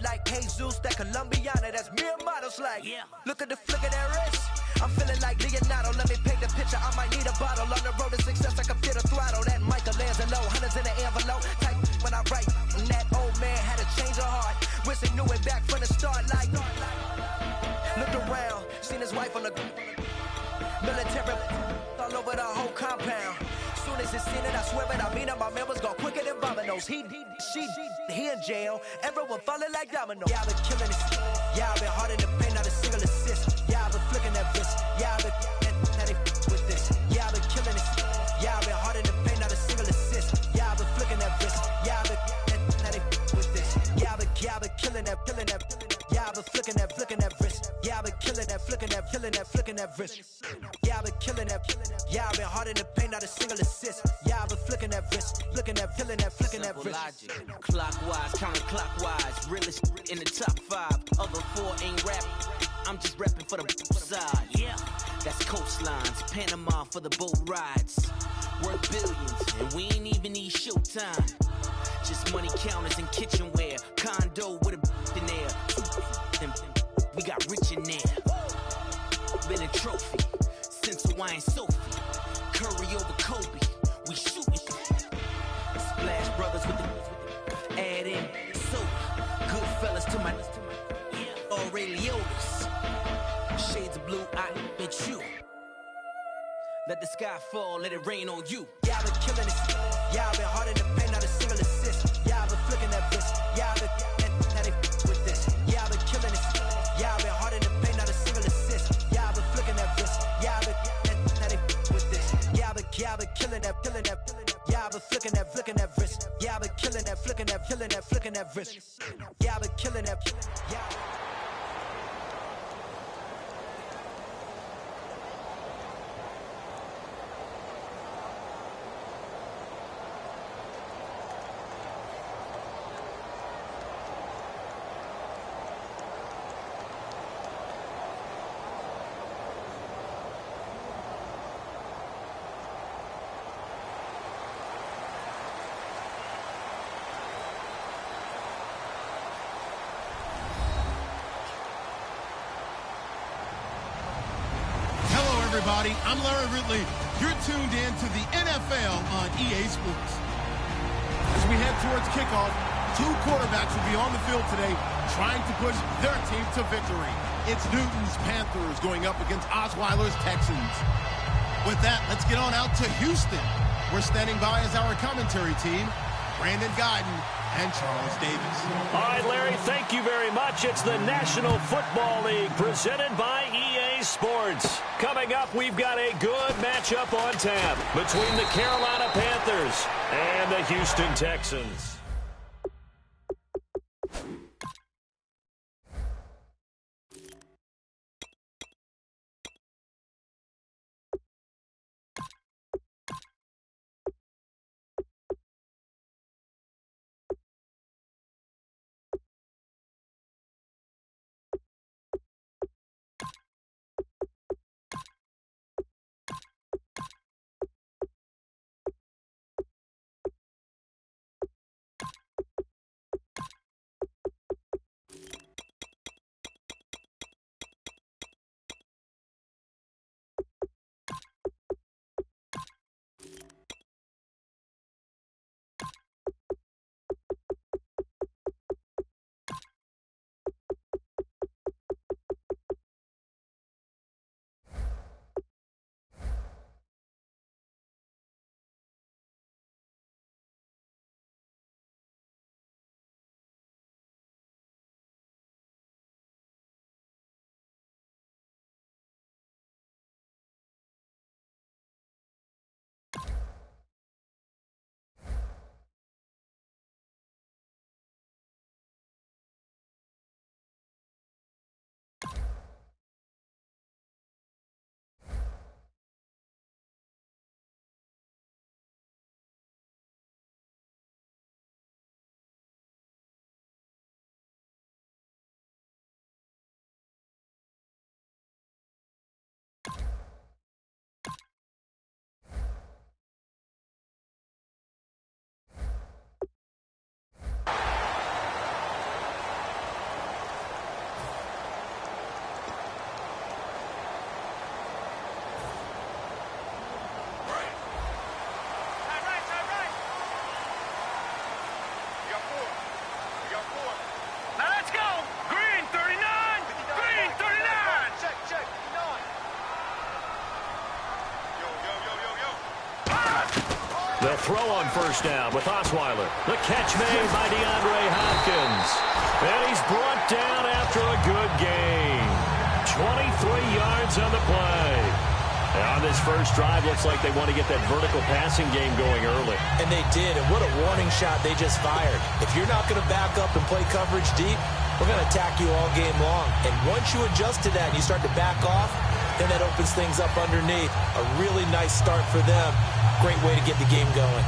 J: like Jesus, that Colombiana. That's mere models like. Yeah. Look at the flick of that wrist. I'm feeling like Leonardo. Let me paint the picture. I might need a bottle. On the road to success, I can feel the throttle. That Michelangelo, hundreds in the envelope. Type when I write. And that old man had to change her heart. Wish he knew it back from the start. Like, looked around, seen his wife on the military all over the whole compound. Soon as he seen it, I swear it, I mean it, my man was gone quicker than Domino's. He in jail, everyone falling like dominoes. Yeah, I've been killing it. Yeah, I've been hard in the paint, not a single assist. Yeah, I've been flicking that wrist. Yeah, I've been now they with this. Yeah, I've been killing it. Yeah, I've been hard in the paint, not a single assist. Yeah, I've been flicking that wrist. Yeah, I've been now they with this. Yeah, I've been killing that. Yeah, I've been flicking that wrist. Yeah, I've been killing that, flicking that wrist. Yeah, I've been killing that. Yeah, I've been hard in the paint, not a single assist. Yeah, I've been flicking that wrist, flicking that wrist.
K: Logic, clockwise, counterclockwise, realest in the top 5. Other 4 ain't rap. I'm just rapping for the side. Yeah, that's coastlines, Panama for the boat rides. Worth billions, and we ain't even need showtime. Just money counters and kitchenware, condo with a in there. We got rich in there. Been a trophy since Hawaiian Sophie. Curry over Kobe, we shootin'. Splash Brothers with the add in soda. Good fellas to my Aureliotas. Shades of blue, I bet you. Let the sky fall, let it rain on you.
J: Yeah, I've been killing it. Yeah, I've been hard in the paint, not a single assist. Yeah, I've been flicking that wrist. Yeah, I've been now they with this. Yeah, I've been killing it. Yeah, I've been hard in the paint, not a single assist. Yeah, I've been flicking that wrist. Yeah, I've been now they with this. Yeah, I've been killing that. Yeah, I've been flicking that wrist. Yeah, I've been killing that, flicking that wrist. Yeah, I've been killing that. Yeah.
A: Everybody, I'm Larry Ridley. You're tuned in to the NFL on EA Sports. As we head towards kickoff, Two quarterbacks will be on the field today trying to push their team to victory. It's Newton's Panthers going up against Osweiler's Texans. With that, let's get on out to Houston. We're standing by as our commentary team, Brandon Guyton and Charles Davis.
B: All right, Larry, thank you very much. It's the National Football League presented by EA Sports. Coming up, we've got a good matchup on tap between the Carolina Panthers and the Houston Texans. The throw on first down with Osweiler. The catch made by DeAndre Hopkins. And he's brought down after a good gain. 23 yards on the play. And on this first drive, looks like they want to get that vertical passing game going early.
C: And they did, and what a warning shot they just fired. If you're not going to back up and play coverage deep, we're going to attack you all game long. And once you adjust to that and you start to back off, then that opens things up underneath. A really nice start for them. Great way to get the game going.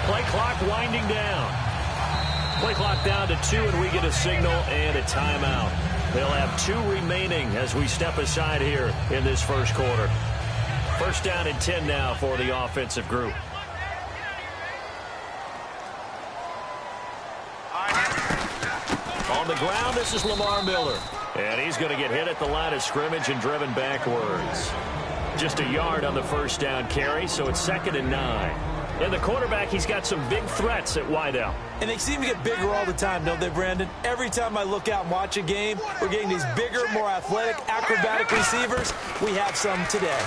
B: Play clock winding down. Play clock down to 2, and we get a signal and a timeout. They'll have 2 remaining as we step aside here in this first quarter. First down and 10 now for the offensive group. On the ground, this is Lamar Miller. And he's going to get hit at the line of scrimmage and driven backwards. Just a yard on the first down carry, so it's 2nd and 9. And the quarterback, he's got some big threats at wideout.
C: And they seem to get bigger all the time, don't they, Brandon? Every time I look out and watch a game, we're getting these bigger, more athletic, acrobatic receivers. We have some today.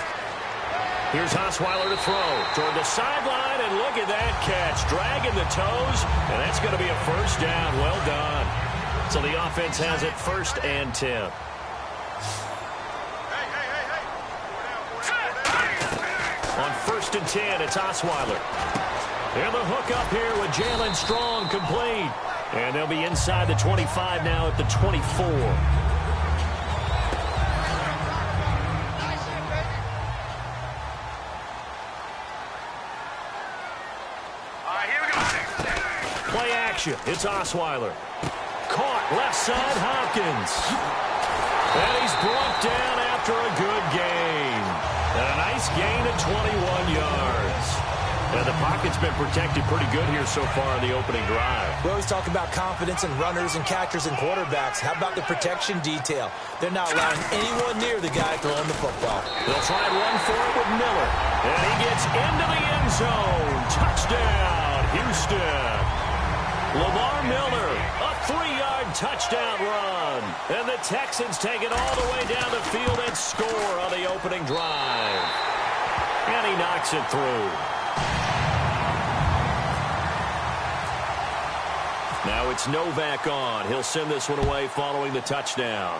B: Here's Osweiler to throw toward the sideline, and look at that catch. Dragging the toes, and that's going to be a first down. Well done. So the offense has it 1st and 10. On 1st and 10, it's Osweiler. And the hook up here with Jalen Strong, complete. And they'll be inside the 25 now at the 24. Play action. It's Osweiler. Caught left side, Hopkins. And he's brought down after a good gain. And a nice gain of 21 yards. And the pocket's been protected pretty good here so far on the opening drive.
C: We always talk about confidence in runners and catchers and quarterbacks. How about the protection detail? They're not allowing anyone near the guy throwing the football.
B: They'll try and run for it with Miller. And he gets into the end zone. Touchdown, Houston. Lamar Miller, a 3-yard touchdown run. And the Texans take it all the way down the field and score on the opening drive. And he knocks it through. Now it's Novak on. He'll send this one away following the touchdown.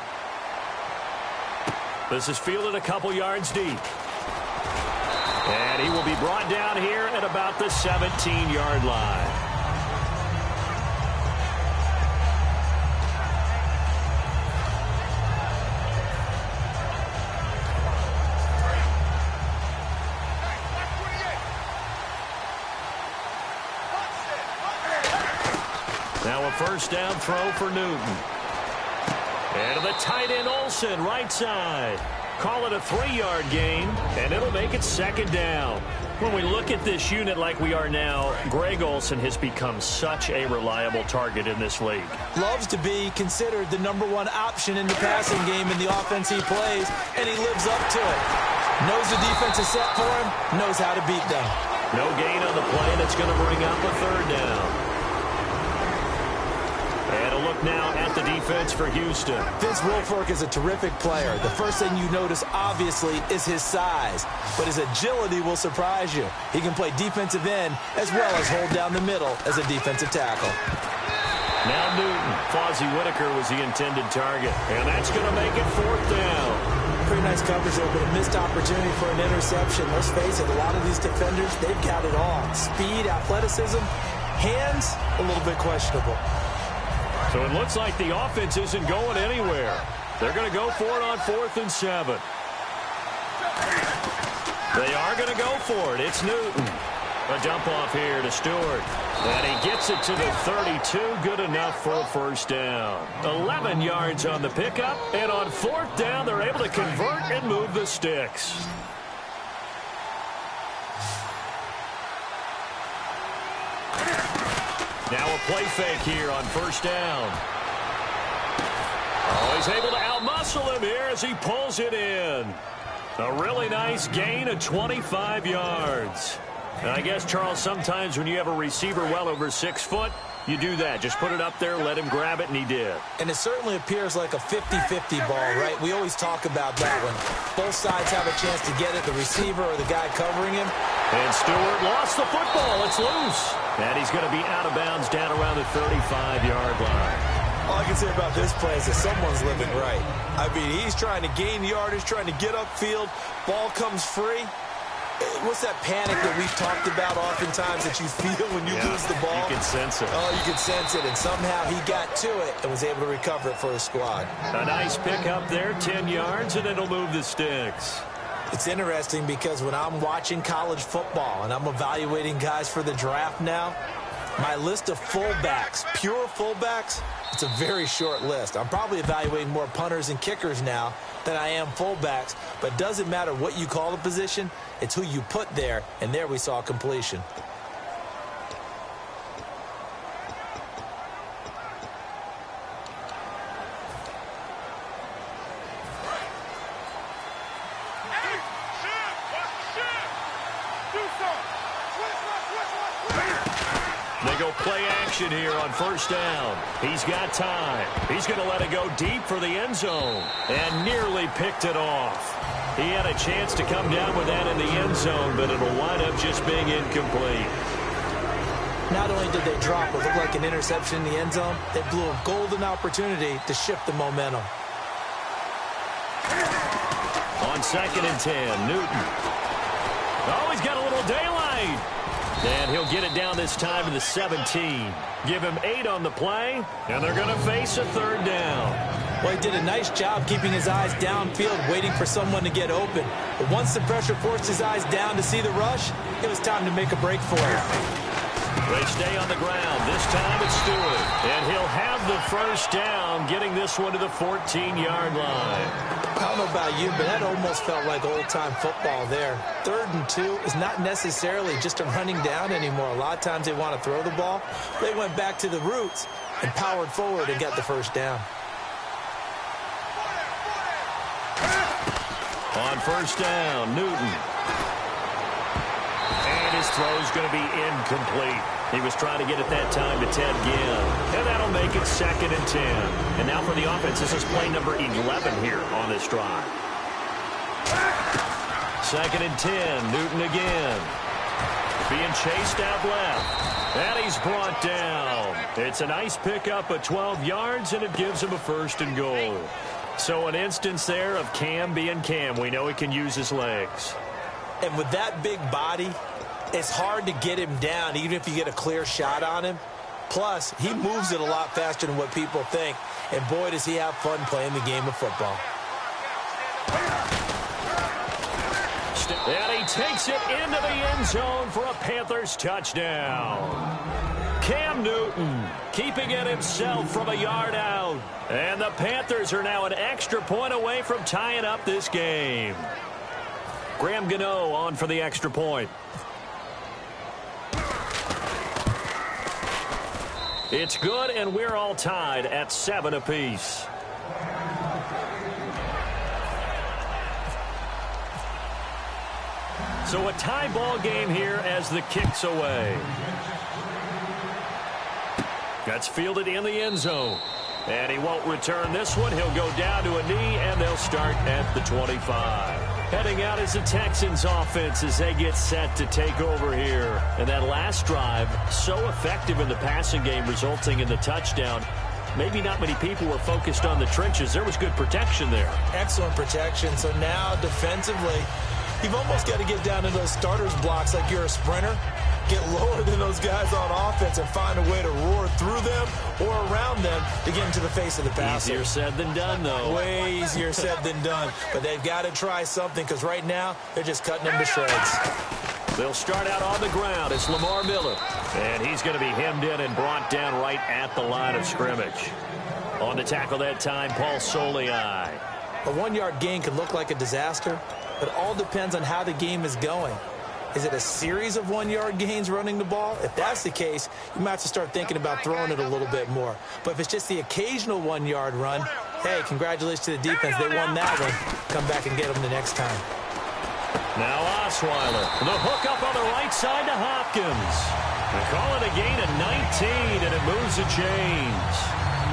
B: This is fielded a couple yards deep. And he will be brought down here at about the 17-yard line. Now a first down throw for Newton. And to the tight end Olsen, right side. Call it a 3-yard gain, and it'll make it second down. When we look at this unit like we are now, Greg Olsen has become such a reliable target in this league.
C: Loves to be considered the #1 option in the passing game in the offense he plays, and he lives up to it. Knows the defense is set for him, knows how to beat them.
B: No gain on the play. That's going to bring up a third down. And a look now at the defense for Houston.
C: Vince Wilfork is a terrific player. The first thing you notice, obviously, is his size. But his agility will surprise you. He can play defensive end as well as hold down the middle as a defensive tackle.
B: Now Newton. Fozzie Whitaker was the intended target. And that's going to make it fourth down.
C: Pretty nice coverage there, but a missed opportunity for an interception. Let's face it, a lot of these defenders, they've got it all. Speed, athleticism, hands, a little bit questionable.
B: So it looks like the offense isn't going anywhere. They're going to go for it on 4th and 7. They are going to go for it. It's Newton. A dump off here to Stewart. And he gets it to the 32. Good enough for a first down. 11 yards on the pickup. And on 4th down, they're able to convert and move the sticks. Now a play fake here on first down. Oh, he's able to outmuscle him here as he pulls it in. A really nice gain of 25 yards. And I guess, Charles, sometimes when you have a receiver well over 6 foot, you do that. Just put it up there, let him grab it, and he did.
C: And it certainly appears like a 50-50 ball, right? We always talk about that one. Both sides have a chance to get it, the receiver or the guy covering him.
B: And Stewart lost the football. It's loose. And he's going to be out of bounds down around the 35-yard line.
C: All I can say about this play is that someone's living right. I mean, he's trying to gain yardage, trying to get upfield. Ball comes free. What's that panic that we've talked about oftentimes that you feel when you lose the ball?
B: You can sense it.
C: Oh, you can sense it. And somehow he got to it and was able to recover it for his squad.
B: A nice pick up there, 10 yards, and it'll move the sticks.
C: It's interesting because when I'm watching college football and I'm evaluating guys for the draft now, my list of fullbacks, pure fullbacks, it's a very short list. I'm probably evaluating more punters and kickers now than I am fullbacks, but it doesn't matter what you call the position, it's who you put there, and there we saw completion.
B: They go play action here on first down. He's got time. He's going to let it go deep for the end zone and nearly picked it off. He had a chance to come down with that in the end zone, but it'll wind up just being incomplete.
C: Not only did they drop what looked like an interception in the end zone, they blew a golden opportunity to shift the momentum.
B: On 2nd and 10, Newton. Oh, he's got a little daylight. And he'll get it down this time to the 17. Give him 8 on the play, and they're going to face a third down.
C: Well, he did a nice job keeping his eyes downfield, waiting for someone to get open. But once the pressure forced his eyes down to see the rush, it was time to make a break for him.
B: They stay on the ground. This time it's Stewart. And he'll have the first down, getting this one to the 14-yard line.
C: I don't know about you, but that almost felt like old-time football there. 3rd and 2 is not necessarily just a running down anymore. A lot of times they want to throw the ball. They went back to the roots and powered forward and got the first down.
B: On first down, Newton. And his throw's going to be incomplete. He was trying to get it that time to Ted Ginn. And that'll make it 2nd and 10. And now for the offense, this is play number 11 here on this drive. 2nd and 10, Newton again. Being chased out left. And he's brought down. It's a nice pickup of 12 yards, and it gives him a 1st and goal. So an instance there of Cam being Cam. We know he can use his legs.
C: And with that big body, it's hard to get him down, even if you get a clear shot on him. Plus, he moves it a lot faster than what people think. And boy, does he have fun playing the game of football.
B: And he takes it into the end zone for a Panthers touchdown. Cam Newton keeping it himself from a yard out. And the Panthers are now an extra point away from tying up this game. Graham Gano on for the extra point. It's good, and we're all tied at 7 apiece. So a tie ball game here as the kick's away. That's fielded in the end zone. And he won't return this one. He'll go down to a knee, and they'll start at the 25. Heading out is the Texans offense as they get set to take over here. And that last drive, so effective in the passing game, resulting in the touchdown. Maybe not many people were focused on the trenches. There was good protection there.
C: Excellent protection. So now defensively, you've almost got to get down to those starters blocks like you're a sprinter. Get lower than those guys on offense and find a way to roar through them or around them to get into the face of the passer.
B: Easier said than done, though.
C: Way easier said than done. But they've got to try something because right now they're just cutting them to shreds.
B: They'll start out on the ground. It's Lamar Miller. And he's going to be hemmed in and brought down right at the line of scrimmage. On the tackle that time, Paul Solei.
C: A 1-yard gain can look like a disaster, but all depends on how the game is going. Is it a series of 1-yard gains running the ball? If that's the case, you might have to start thinking about throwing it a little bit more. But if it's just the occasional 1-yard run, hey, congratulations to the defense. They won that one. Come back and get them the next time.
B: Now Osweiler. The hook up on the right side to Hopkins. They call it a gain of 19, and it moves the chains.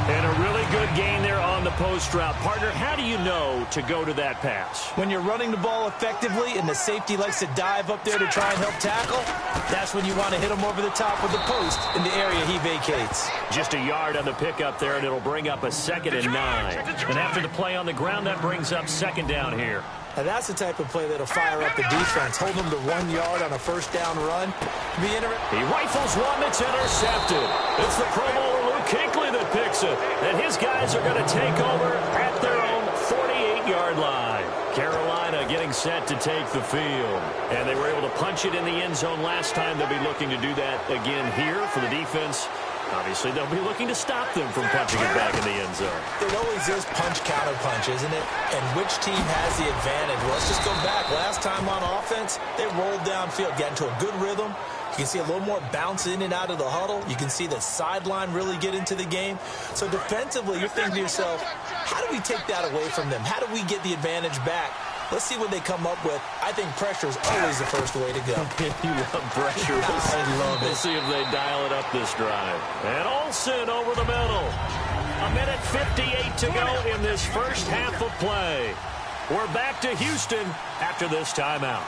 B: And a really good gain there on the post route. Partner, how do you know to go to that pass?
C: When you're running the ball effectively and the safety likes to dive up there to try and help tackle, that's when you want to hit him over the top with the post in the area he vacates.
B: Just a yard on the pickup there, and it'll bring up a 2nd and 9. And after the play on the ground, that brings up 2nd down here.
C: Now that's the type of play that'll fire up the defense. Hold them to 1 yard on a first down run.
B: He rifles one that's intercepted. It's the Pro Bowler Luke Kuechly that picks it. And his guys are going to take over at their own 48-yard line. Carolina getting set to take the field. And they were able to punch it in the end zone last time. They'll be looking to do that again here for the defense. Obviously, they'll be looking to stop them from punching it back in the end zone.
C: It always is punch-counter-punch, isn't it? And which team has the advantage? Well, let's just go back. Last time on offense, they rolled downfield, got into a good rhythm. You can see a little more bounce in and out of the huddle. You can see the sideline really get into the game. So defensively, you're thinking to yourself, how do we take that away from them? How do we get the advantage back? Let's see what they come up with. I think pressure is always the first way to go.
B: You love pressure.
C: I love it.
B: We'll see if they dial it up this drive. And Olsen over the middle. 1:58 to go in this first half of play. We're back to Houston after this timeout.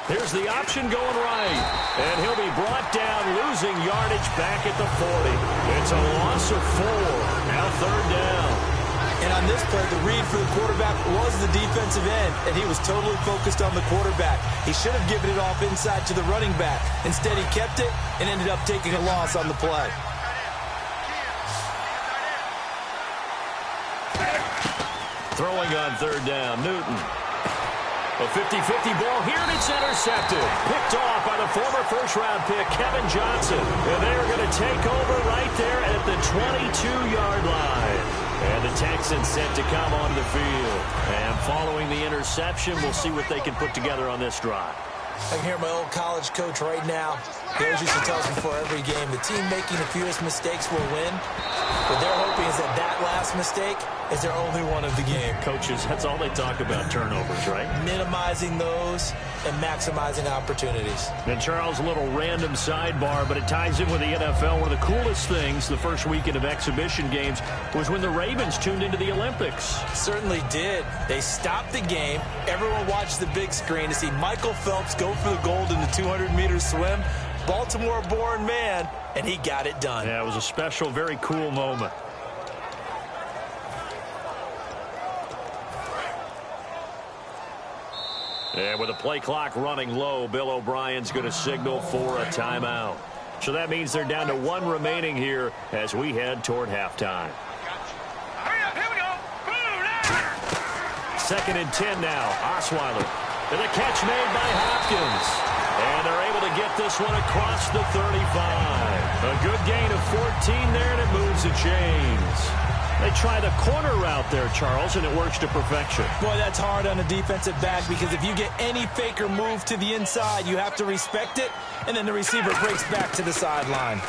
B: Here's the option going right. And he'll be brought down, losing yardage back at the 40. It's a loss of 4. Now 3rd down.
C: And on this play, the read for the quarterback was the defensive end, and he was totally focused on the quarterback. He should have given it off inside to the running back. Instead, he kept it and ended up taking a loss on the play.
B: Throwing on 3rd down, Newton. A 50-50 ball here, and it's intercepted. Picked off by the former first-round pick, Kevin Johnson. And they're going to take over right there at the 22-yard line. And the Texans set to come on the field. And following the interception, we'll see what they can put together on this drive.
C: I can hear my old college coach right now. He always used to tell us before every game, the team making the fewest mistakes will win. What they're hoping is that that last mistake is their only one of the game.
B: Coaches, that's all they talk about, turnovers, right?
C: Minimizing those and maximizing opportunities.
B: And Charles, a little random sidebar, but it ties in with the NFL. One of the coolest things the first weekend of exhibition games was when the Ravens tuned into the Olympics.
C: Certainly did. They stopped the game. Everyone watched the big screen to see Michael Phelps go for the gold in the 200-meter swim. Baltimore-born man, and he got it done.
B: Yeah, it was a special, very cool moment. And with the play clock running low, Bill O'Brien's going to signal for a timeout. So that means they're down to one remaining here as we head toward halftime. Second and 10 now. Osweiler. And the catch made by Hopkins. And they're able to get this one across the 35. A good gain of 14 there, and it moves the chains. They try the corner route there, Charles, and it works to perfection.
C: Boy, that's hard on a defensive back because if you get any fake or move to the inside, you have to respect it, and then the receiver breaks back to the sideline.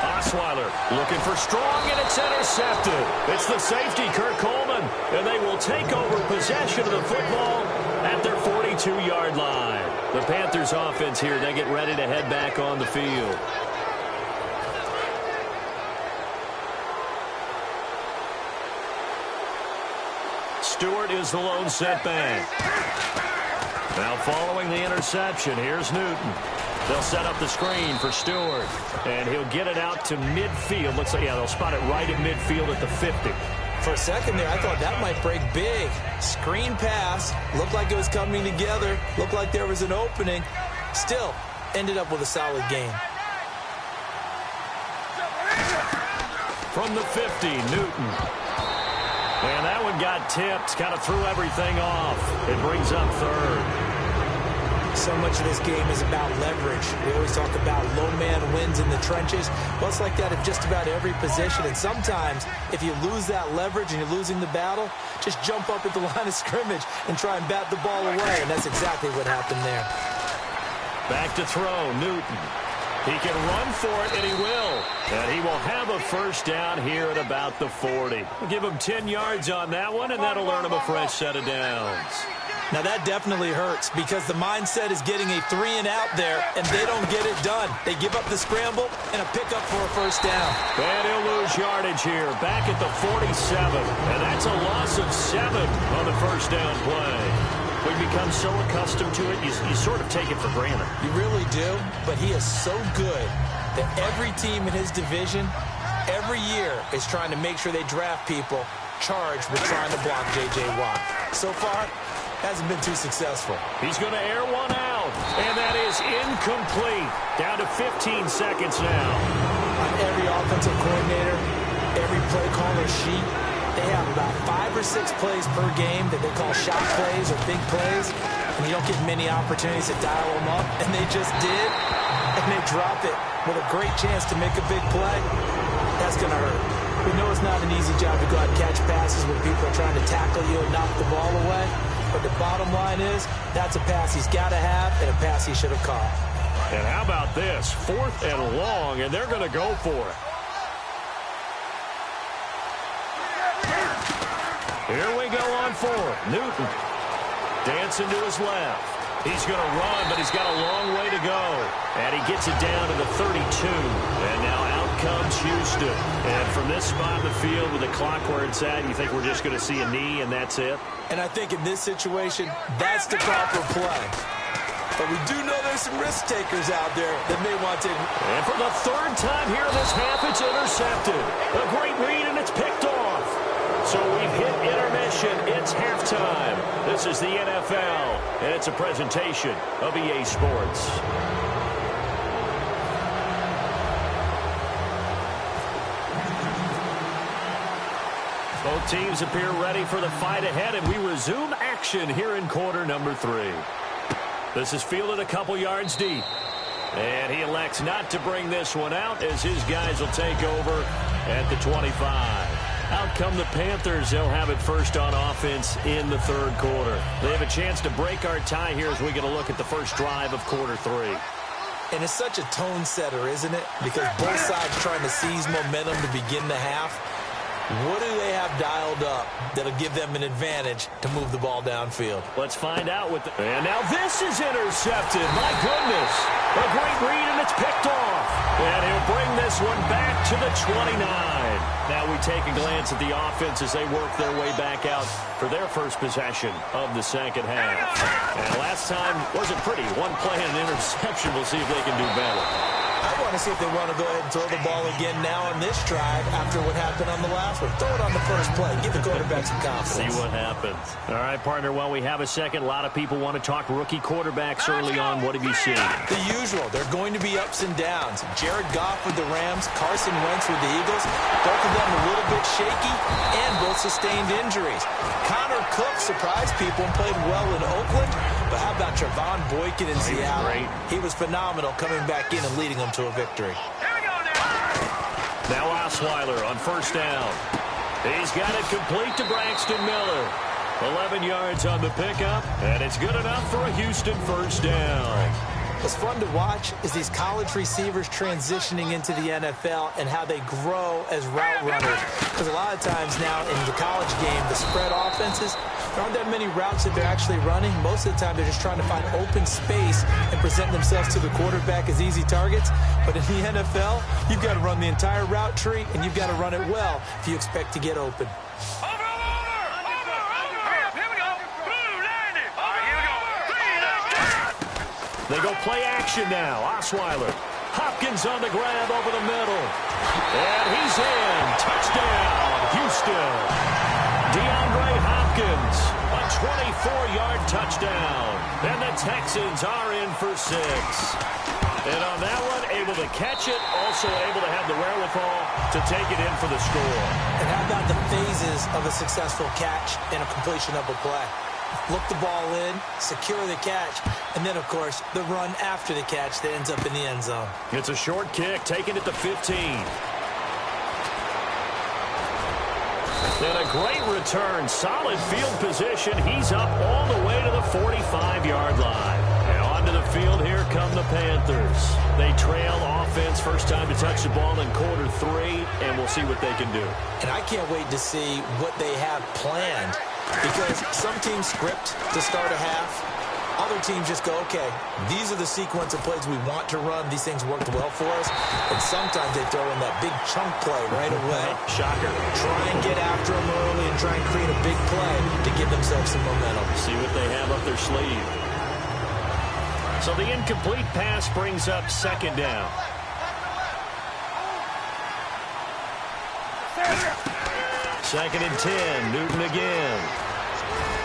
B: Osweiler looking for strong, and it's intercepted. It's the safety, Kirk Coleman, and they will take over possession of the football at their 42-yard line. The Panthers offense here, they get ready to head back on the field. Stewart is the lone setback. Now following the interception, here's Newton. They'll set up the screen for Stewart, and he'll get it out to midfield. Looks like, yeah, they'll spot it right at midfield at the 50.
C: For a second there, I thought that might break big. Screen pass. Looked like it was coming together. Looked like there was an opening. Still, ended up with a solid game.
B: From the 50, Newton. And that one got tipped. Kind of threw everything off. It brings up third.
C: So much of this game is about leverage. We always talk about low man wins in the trenches. Well, it's like that at just about every position. And sometimes, if you lose that leverage and you're losing the battle, just jump up at the line of scrimmage and try and bat the ball away. And that's exactly what happened there.
B: Back to throw, Newton. He can run for it, and he will. And he will have a first down here at about the 40. We'll give him 10 yards on that one, and that'll earn him a fresh set of downs.
C: Now, that definitely hurts because the mindset is getting a 3-and-out there, and they don't get it done. They give up the scramble and a pickup for a first down.
B: And he'll lose yardage here, back at the 47. And that's a loss of 7 on the first down play. We've become so accustomed to it, you sort of take it for granted.
C: You really do, but he is so good that every team in his division, every year, is trying to make sure they draft people charged with trying to block J.J. Watt. So far, hasn't been too successful.
B: He's going to air one out, and that is incomplete. Down to 15 seconds now.
C: On every offensive coordinator, every play caller sheet, they have about 5 or 6 plays per game that they call shot plays or big plays, and you don't get many opportunities to dial them up, and they just did, and they drop it with a great chance to make a big play. That's going to hurt. We know it's not an easy job to go out and catch passes when people are trying to tackle you and knock the ball away. But the bottom line is, that's a pass he's got to have and a pass he should have caught.
B: And how about this? 4th and long, and they're going to go for it. Here we go on 4th. Newton dancing to his left. He's going to run, but he's got a long way to go. And he gets it down to the 32. And now out comes Houston. And from this spot in the field with the clock where it's at, you think we're just going to see a knee and that's it?
C: And I think in this situation, that's the proper play. But we do know there's some risk takers out there that may want to.
B: And for the 3rd time here in this half, it's intercepted. A great read, and it's picked off. So we've hit intermission. It's halftime. This is the NFL, and it's a presentation of EA Sports. Both Teams appear ready for the fight ahead, and we resume action here in quarter number 3. This is fielded a couple yards deep. And he elects not to bring this one out as his guys will take over at the 25. Out come the Panthers. They'll have it first on offense in the third quarter. They have a chance to break our tie here as we get a look at the first drive of quarter 3.
C: And it's such a tone setter, isn't it? Because both sides trying to seize momentum to begin the half. What do they have dialed up that'll give them an advantage to move the ball downfield?
B: Let's find out what and now this is intercepted. My goodness. A great read, and it's picked off. And he'll bring this one back to the 29. Now we take a glance at the offense as they work their way back out for their first possession of the second half. And last time wasn't pretty. One play and an interception. We'll see if they can do better.
C: I want to see if they want to go ahead and throw the ball again now on this drive after what happened on the last one. Throw it on the first play. Give the quarterback some confidence.
B: See what happens. All right, partner, while we have a second, a lot of people want to talk rookie quarterbacks early on. What have you seen?
C: The usual. They're going to be ups and downs. Jared Goff with the Rams, Carson Wentz with the Eagles. Both of them a little bit shaky and both sustained injuries. Connor Cook surprised people and played well in Oakland. But how about Trevon Boykin in Seattle? He was phenomenal coming back in and leading them to a victory.
B: Now Osweiler on first down. He's got it complete to Braxton Miller. 11 yards on the pickup, and it's good enough for a Houston first down.
C: What's fun to watch is these college receivers transitioning into the NFL and how they grow as route runners. Because a lot of times now in the college game, the spread offenses, there aren't that many routes that they're actually running. Most of the time, they're just trying to find open space and present themselves to the quarterback as easy targets. But in the NFL, you've got to run the entire route tree, and you've got to run it well if you expect to get open.
B: They go play action now. Osweiler. Hopkins on the grab over the middle. And he's in. Touchdown, Houston. DeAndre Hopkins, a 24-yard touchdown. And the Texans are in for 6. And on that one, able to catch it, also able to have the wherewithal to take it in for the score.
C: And how about the phases of a successful catch and a completion of a play? Look the ball in, secure the catch, and then, of course, the run after the catch that ends up in the end zone.
B: It's a short kick, taking it to 15. And a great return, solid field position. He's up all the way to the 45-yard line. And onto the field, here come the Panthers. They trail offense, first time to touch the ball in quarter 3, and we'll see what they can do.
C: And I can't wait to see what they have planned. Because some teams script to start a half. Other teams just go, okay, these are the sequence of plays we want to run. These things worked well for us. And sometimes they throw in that big chunk play right away.
B: Shocker.
C: Try and get after them early and try and create a big play to give themselves some momentum.
B: See what they have up their sleeve. So the incomplete pass brings up second down. Second and 10, Newton again.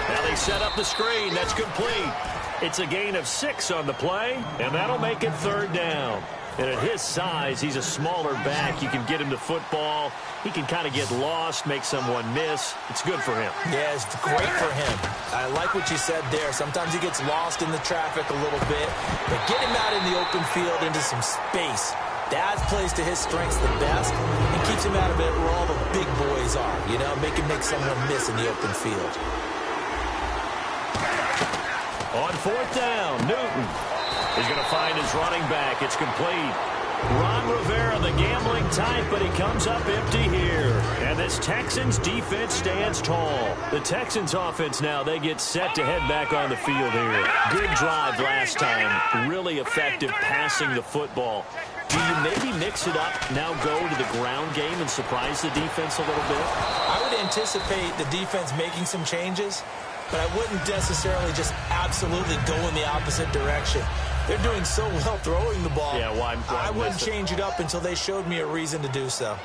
B: Now they set up the screen. That's complete. It's a gain of 6 on the play, and that'll make it third down. And at his size, he's a smaller back. You can get him to football. He can kind of get lost, make someone miss. It's good for him.
C: Yeah, it's great for him. I like what you said there. Sometimes he gets lost in the traffic a little bit, but get him out in the open field into some space. That plays to his strengths the best and keeps him out of it where all the big boys are, you know, make someone miss in the open field.
B: On fourth down, Newton is going to find his running back. It's complete. Ron Rivera, the gambling type, but he comes up empty here. And this Texans defense stands tall. The Texans offense now, they get set to head back on the field here. Good drive last time. Really effective passing the football. Do you maybe mix it up, now go to the ground game and surprise the defense a little bit?
C: I would anticipate the defense making some changes, but I wouldn't necessarily just absolutely go in the opposite direction. They're doing so well throwing the ball.
B: Yeah, why
C: I wouldn't change it up until they showed me a reason to do so.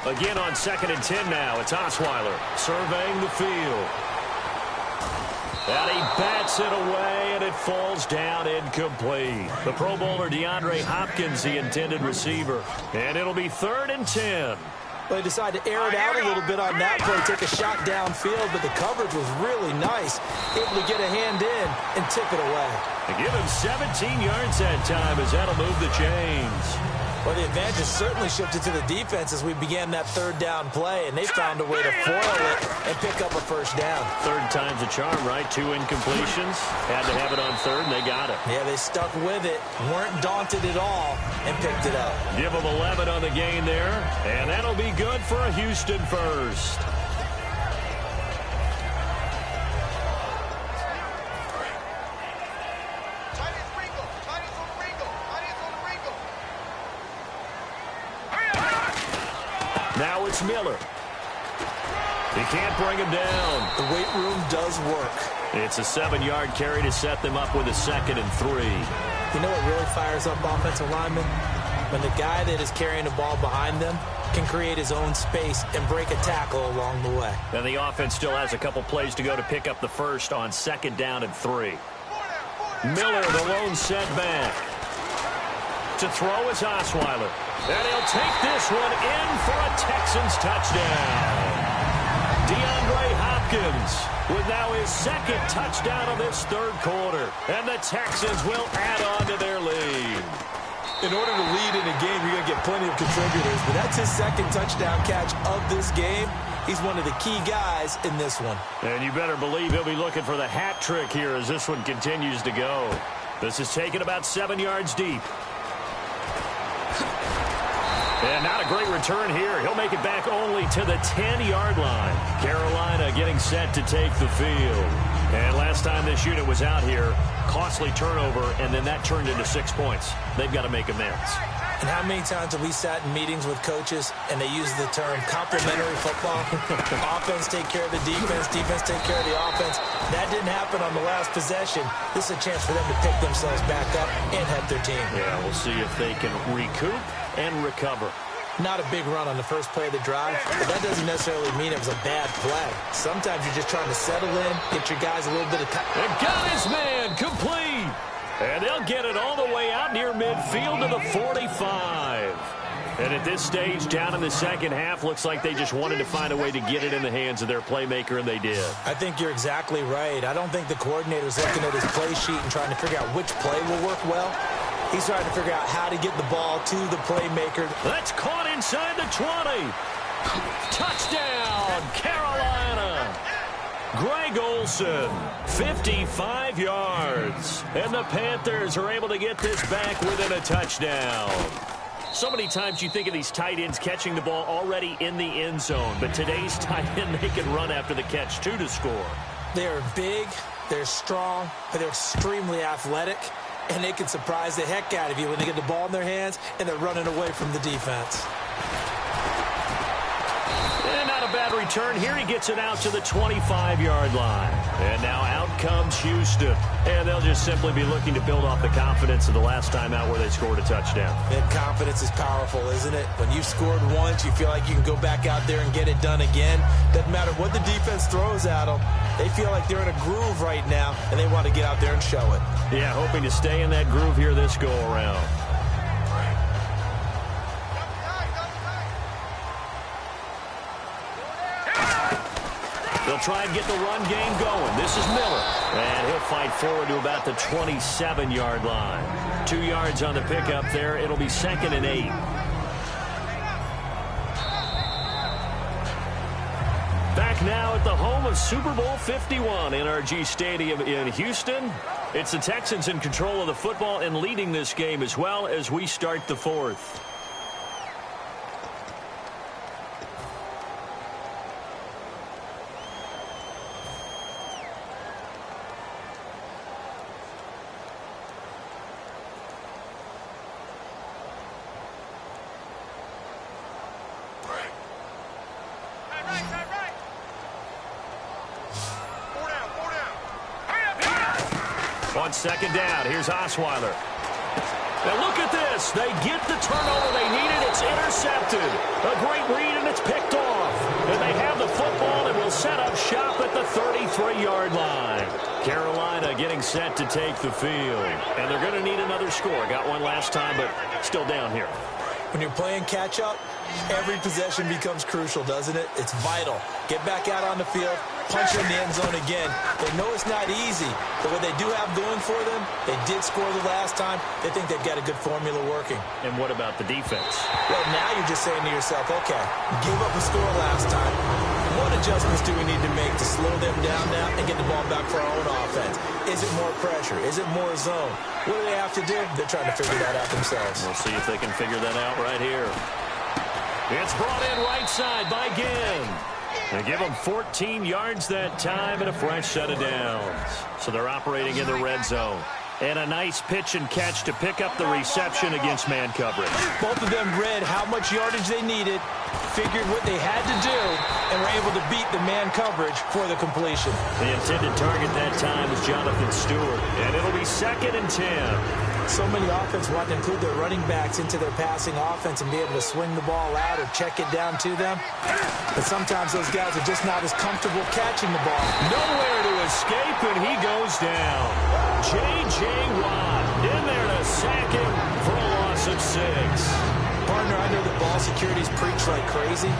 B: Again on second and 10 now. It's Osweiler surveying the field. And he bats it away, and it falls down incomplete. The Pro Bowler DeAndre Hopkins, the intended receiver. And it'll be third and 10.
C: They decided to air it out a little bit on that play, take a shot downfield, but the coverage was really nice. Able to get a hand in and tip it away.
B: They give him 17 yards that time as that'll move the chains.
C: Well, the advantage certainly shifted to the defense as we began that third down play, and they found a way to foil it and pick up a first down.
B: Third time's a charm, right? 2 incompletions. Had to have it on third, and they got it.
C: Yeah, they stuck with it, weren't daunted at all, and picked it up.
B: Give them 11 on the gain there, and that'll be good for a Houston first. Now it's Miller. He can't bring him down.
C: The weight room does work.
B: It's a 7-yard carry to set them up with a 2nd and 3.
C: You know what really fires up offensive linemen? When the guy that is carrying the ball behind them can create his own space and break a tackle along the way.
B: And the offense still has a couple plays to go to pick up the first on 2nd down and 3. Miller, the lone setback. To throw is Osweiler. And he'll take this one in for a Texans touchdown. DeAndre Hopkins with now his 2nd touchdown of this third quarter. And the Texans will add on to their lead.
C: In order to lead in a game, you're going to get plenty of contributors. But that's his 2nd touchdown catch of this game. He's one of the key guys in this one. And
B: you better believe he'll be looking for the hat trick here as this one continues to go. This is taken about 7 yards deep. And not a great return here. He'll make it back only to the 10-yard line. Carolina getting set to take the field. And last time this unit was out here, costly turnover, and then that turned into 6 points. They've got to make amends.
C: And how many times have we sat in meetings with coaches and they use the term complementary football? Offense take care of the defense, defense take care of the offense. That didn't happen on the last possession. This is a chance for them to pick themselves back up and help their team.
B: Yeah, we'll see if they can recoup and recover.
C: Not a big run on the first play of the drive, but that doesn't necessarily mean it was a bad play. Sometimes you're just trying to settle in, get your guys a little bit of time.
B: And got his man complete. And they'll get it all the way out near midfield to the 45. And at this stage, down in the second half, looks like they just wanted to find a way to get it in the hands of their playmaker, and they did.
C: I think you're exactly right. I don't think the coordinator's looking at his play sheet and trying to figure out which play will work well. He's trying to figure out how to get the ball to the playmaker.
B: That's caught inside the 20. Touchdown, Carolina. Greg Olsen, 55 yards. And the Panthers are able to get this back within a touchdown. So many times you think of these tight ends catching the ball already in the end zone. But today's tight end, they can run after the catch, too, to score.
C: They're big, they're strong, but they're extremely athletic. And they can surprise the heck out of you when they get the ball in their hands and they're running away from the defense.
B: And not a bad return here. He gets it out to the 25-yard line. And now out comes Houston. And they'll just simply be looking to build off the confidence of the last time out where they scored a touchdown.
C: And confidence is powerful, isn't it? When you've scored once, you feel like you can go back out there and get it done again. Doesn't matter what the defense throws at them. They feel like they're in a groove right now, and they want to get out there and show it.
B: Yeah, hoping to stay in that groove here this go-around. They'll try and get the run game going. This is Miller. And he'll fight forward to about the 27-yard line. 2 yards on the pickup there. It'll be 2nd and 8. Back now at the home of Super Bowl 51, NRG Stadium in Houston. It's the Texans in control of the football and leading this game as well as we start the fourth. On 2nd down, here's Osweiler. Now look at this. They get the turnover they needed. It's intercepted. A great read, and it's picked off. And they have the football and will set up shop at the 33-yard line. Carolina getting set to take the field. And they're going to need another score. Got one last time, but still down here.
C: When you're playing catch-up, Every possession becomes crucial, doesn't it? It's vital. Get back out on the field, punch in the end zone again. They know it's not easy, but what they do have going for them, they did score the last time. They think they've got a good formula working.
B: And what about the defense?
C: Well, now you're just saying to yourself, okay, give up a score last time. What adjustments do we need to make to slow them down now and get the ball back for our own offense? Is it more pressure? Is it more zone? What do they have to do? They're trying to figure that out themselves.
B: We'll see if they can figure that out right here. It's brought in right side by Ginn. They give them 14 yards that time and a fresh set of downs. So they're operating in the red zone. And a nice pitch and catch to pick up the reception against man coverage.
C: Both of them read how much yardage they needed, figured what they had to do, and were able to beat the man coverage for the completion.
B: The intended target that time is Jonathan Stewart. And it'll be 2nd and 10.
C: So many offenses want to include their running backs into their passing offense and be able to swing the ball out or check it down to them. But sometimes those guys are just not as comfortable catching the ball.
B: Nowhere to escape, and he goes down. J.J. Watt in there to sack him for a loss of 6.
C: Partner, I know that ball security's preached like crazy,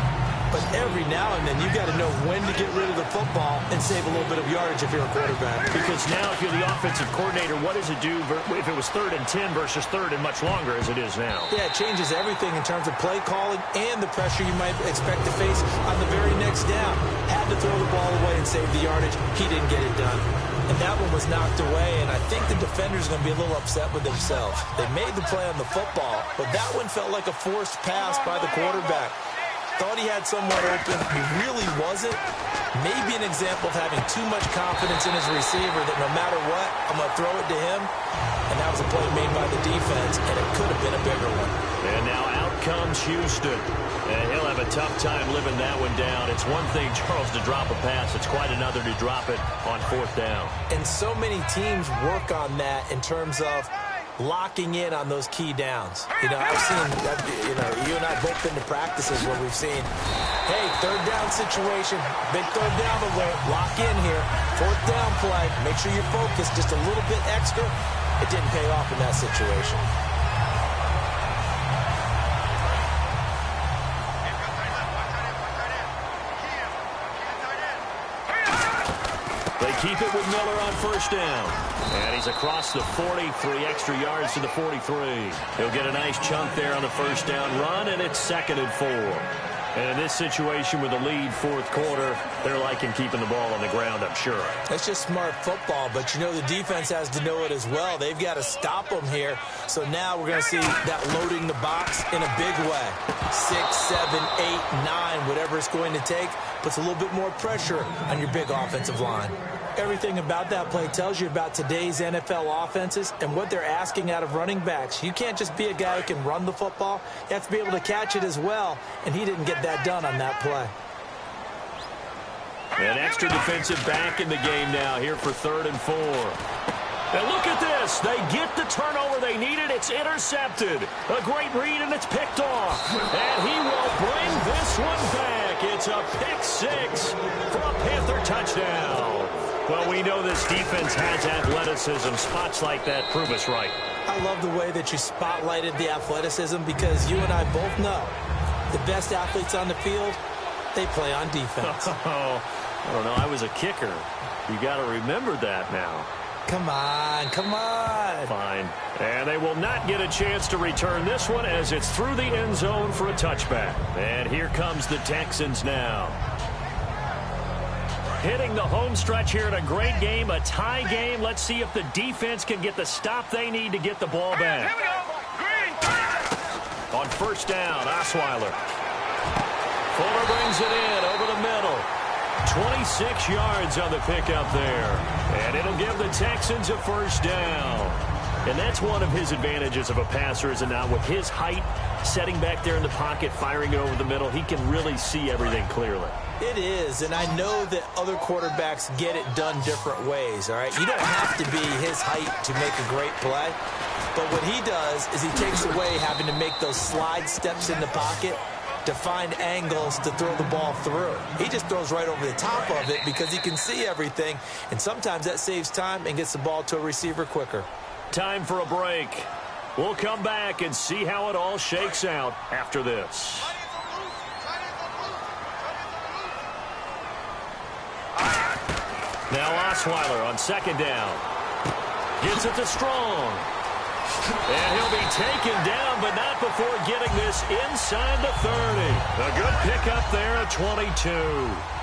C: but every now and then you've got to know when to get rid of the football and save a little bit of yardage if you're a quarterback.
B: Because now if you're the offensive coordinator, what does it do if it was 3rd and 10 versus 3rd and much longer as it is now?
C: Yeah, it changes everything in terms of play calling and the pressure you might expect to face on the very next down. Had to throw the ball away and save the yardage. He didn't get it done. And that one was knocked away, and I think the defenders are going to be a little upset with themselves. They made the play on the football, but that one felt like a forced pass by the quarterback. Thought he had someone open. He really wasn't. Maybe an example of having too much confidence in his receiver that no matter what, I'm going to throw it to him. And that was a play made by the defense, and it could have been a bigger one.
B: And now out comes Houston. And he'll have a tough time living that one down. It's one thing, Charles, to drop a pass. It's quite another to drop it on 4th down.
C: And so many teams work on that in terms of locking in on those key downs. You know, I've seen, you and I both been to practices where we've seen, hey, 3rd down situation, big 3rd down alert, lock in here, 4th down play, make sure you're focused just a little bit extra. It didn't pay off in that situation.
B: They keep it with Miller on 1st down. And he's across the 40, 3 extra yards to the 43. He'll get a nice chunk there on the 1st down run, and it's 2nd and 4. And in this situation with the lead 4th quarter, they're liking keeping the ball on the ground, I'm sure.
C: That's just smart football, but you know the defense has to know it as well. They've got to stop them here. So now we're going to see that loading the box in a big way. 6, 7, 8, 9, whatever it's going to take, puts a little bit more pressure on your big offensive line. Everything about that play tells you about today's NFL offenses and what they're asking out of running backs. You can't just be a guy who can run the football. You have to be able to catch it as well, and he didn't get that done on that play.
B: An extra defensive back in the game now here for 3rd and 4. And look at this. They get the turnover they needed. It's intercepted. A great read, and it's picked off. And he will bring this one back. It's a pick 6 for a Panther touchdown. Well, we know this defense has athleticism. Spots like that prove us right.
C: I love the way that you spotlighted the athleticism because you and I both know the best athletes on the field, they play on defense.
B: Oh, I don't know. I was a kicker. You got to remember that now.
C: Come on, come on.
B: Fine. And they will not get a chance to return this one as it's through the end zone for a touchback. And here comes the Texans now. Hitting the home stretch here in a great game, a tie game. Let's see if the defense can get the stop they need to get the ball back. On 1st down, Osweiler. Fuller brings it in over the middle. 26 yards on the pickup there. And it'll give the Texans a 1st down. And that's one of his advantages of a passer, is it not? With his height, setting back there in the pocket, firing it over the middle, he can really see everything clearly.
C: It is, and I know that other quarterbacks get it done different ways, all right? You don't have to be his height to make a great play. But what he does is he takes away having to make those slide steps in the pocket to find angles to throw the ball through. He just throws right over the top of it because he can see everything, and sometimes that saves time and gets the ball to a receiver quicker.
B: Time for a break. We'll come back and see how it all shakes out after this. Now Osweiler on second down. Gets it to Strong. And he'll be taken down, but not before getting this inside the 30. A good pickup there at 22.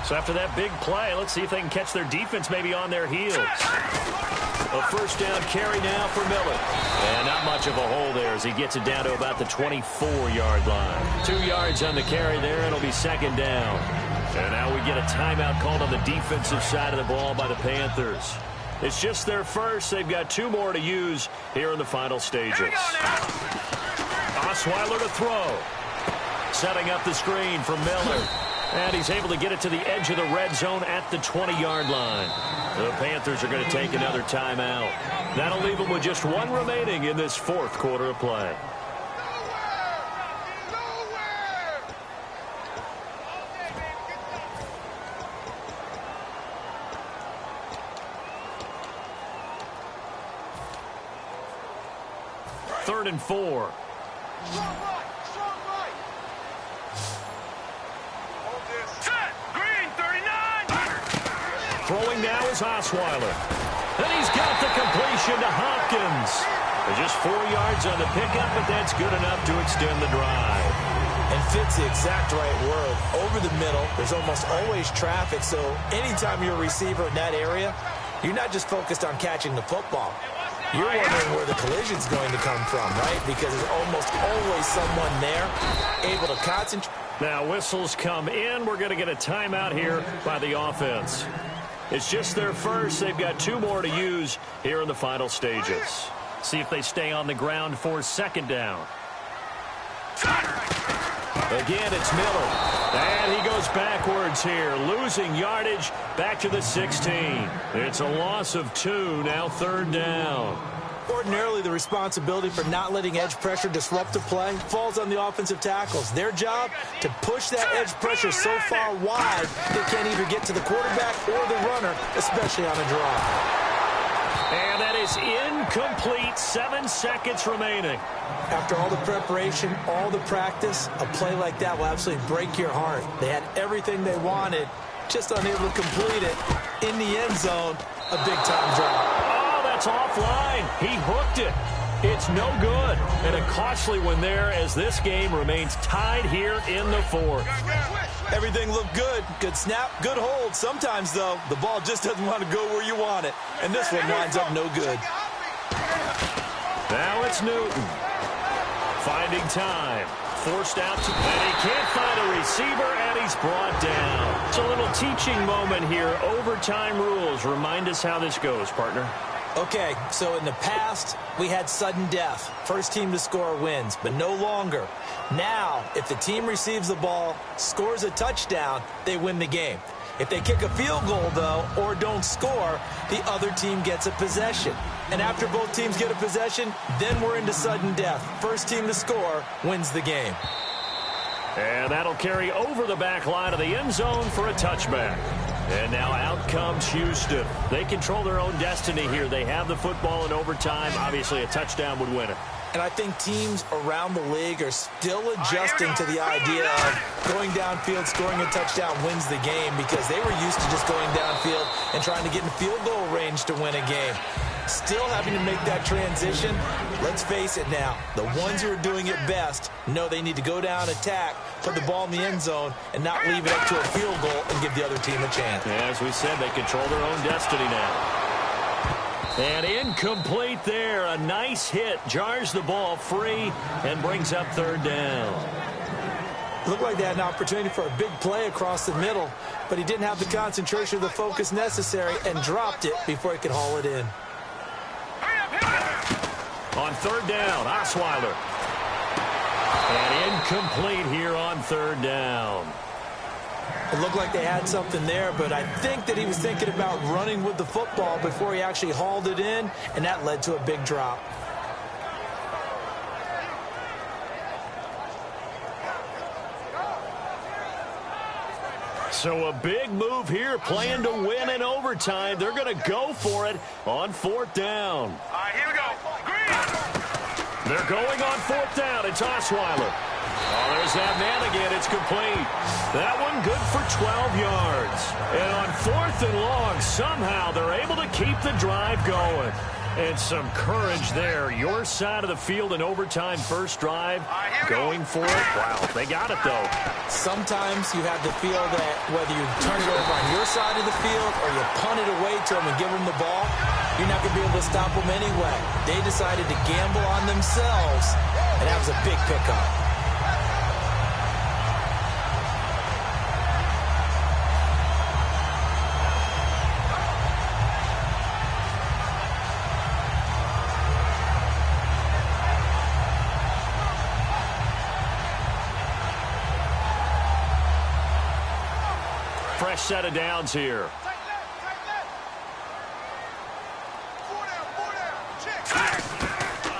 B: So after that big play, let's see if they can catch their defense maybe on their heels. A first down carry now for Miller. And not much of a hole there as he gets it down to about the 24-yard line. 2 yards on the carry there, and it'll be second down. And now we get a timeout called on the defensive side of the ball by the Panthers. It's just their first. They've got 2 more to use here in the final stages. Osweiler to throw. Setting up the screen for Miller. And he's able to get it to the edge of the red zone at the 20-yard line. The Panthers are going to take another timeout. That'll leave them with just 1 remaining in this 4th quarter of play. Third and 4. Throwing now is Osweiler. And he's got the completion to Hopkins. Just 4 yards on the pickup, but that's good enough to extend the drive.
C: And fits the exact right word. Over the middle, there's almost always traffic, so anytime you're a receiver in that area, you're not just focused on catching the football. You're wondering where the collision's going to come from, right? Because there's almost always someone there able to concentrate.
B: Now whistles come in. We're going to get a timeout here by the offense. It's just their first. They've got 2 more to use here in the final stages. See if they stay on the ground for second down. Again, it's Miller. And he goes backwards here, losing yardage back to the 16. It's a loss of 2, now third down.
C: Ordinarily, the responsibility for not letting edge pressure disrupt the play falls on the offensive tackles. Their job to push that edge pressure so far wide they can't either get to the quarterback or the runner, especially on a draw.
B: And that is incomplete. 7 seconds remaining.
C: After all the preparation, all the practice, a play like that will absolutely break your heart. They had everything they wanted, just unable to complete it. In the end zone, a big-time drop.
B: Oh, that's offline. He hooked it. It's no good. And a costly one there as this game remains tied here in the 4th.
C: Everything looked good. Good snap, good hold. Sometimes, though, the ball just doesn't want to go where you want it. And this one winds up no good.
B: Now it's Newton. Finding time. Forced out to, and he can't find a receiver, and he's brought down. It's a little teaching moment here. Overtime rules. Remind us how this goes, partner.
C: Okay, so in the past, we had sudden death. First team to score wins, but no longer. Now, if the team receives the ball, scores a touchdown, they win the game. If they kick a field goal, though, or don't score, the other team gets a possession. And after both teams get a possession, then we're into sudden death. First team to score wins the game.
B: And that'll carry over the back line of the end zone for a touchback. And now out comes Houston. They control their own destiny here. They have the football in overtime. Obviously, a touchdown would win it.
C: And I think teams around the league are still adjusting to the idea of going downfield, scoring a touchdown wins the game, because they were used to just going downfield and trying to get in field goal range to win a game. Still having to make that transition. Let's face it now, the ones who are doing it best know they need to go down, attack, put the ball in the end zone, and not leave it up to a field goal and give the other team a chance.
B: Yeah, as we said, they control their own destiny now. And incomplete there. A nice hit. Jars the ball free and brings up third down.
C: Looked like they had an opportunity for a big play across the middle, but he didn't have the concentration or the focus necessary and dropped it before he could haul it in.
B: On third down, Osweiler. And incomplete here on third down.
C: It looked like they had something there, but I think that he was thinking about running with the football before he actually hauled it in, and that led to a big drop.
B: So a big move here, playing to win in overtime. They're going to go for it on fourth down.
D: All right, here we go. Green.
B: They're going on fourth down. It's Osweiler. Oh, there's that man again. It's complete. That one good for 12 yards. And on 4th and long, somehow they're able to keep the drive going. And some courage there. Your side of the field in overtime first drive. Going for it. Wow, they got it, though.
C: Sometimes you have the feel that whether you turn it over on your side of the field or you punt it away to them and give them the ball, you're not going to be able to stop them anyway. They decided to gamble on themselves, and that was a big pickup.
B: Fresh set of downs here.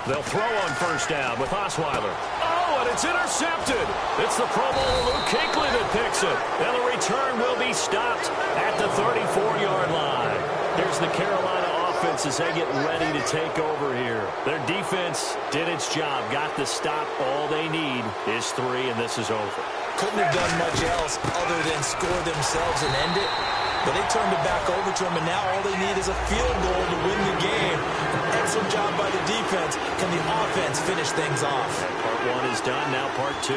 B: They'll throw on first down with Osweiler. Oh, and it's intercepted. It's the Pro Bowler Luke Kuechly that picks it. And the return will be stopped at the 34-yard line. Here's the Carolina offense as they get ready to take over here. Their defense did its job, got the stop. All they need is 3, and this is over.
C: Couldn't have done much else other than score themselves and end it. But they turned it back over to them, and now all they need is a field goal to win the game. Excellent job by the defense. Can the offense finish things off?
B: Part 1 is done, now part 2.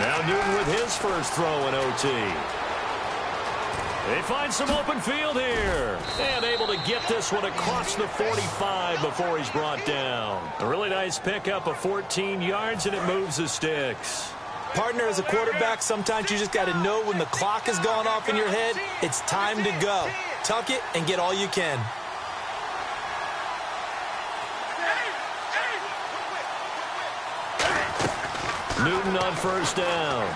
B: Now Newton with his first throw in OT. They find some open field here. And able to get this one across the 45 before he's brought down. A really nice pickup of 14 yards, and it moves the sticks.
C: Partner, as a quarterback, sometimes you just got to know when the clock is going off in your head, it's time to go. Tuck it and get all you can.
B: Newton on first down.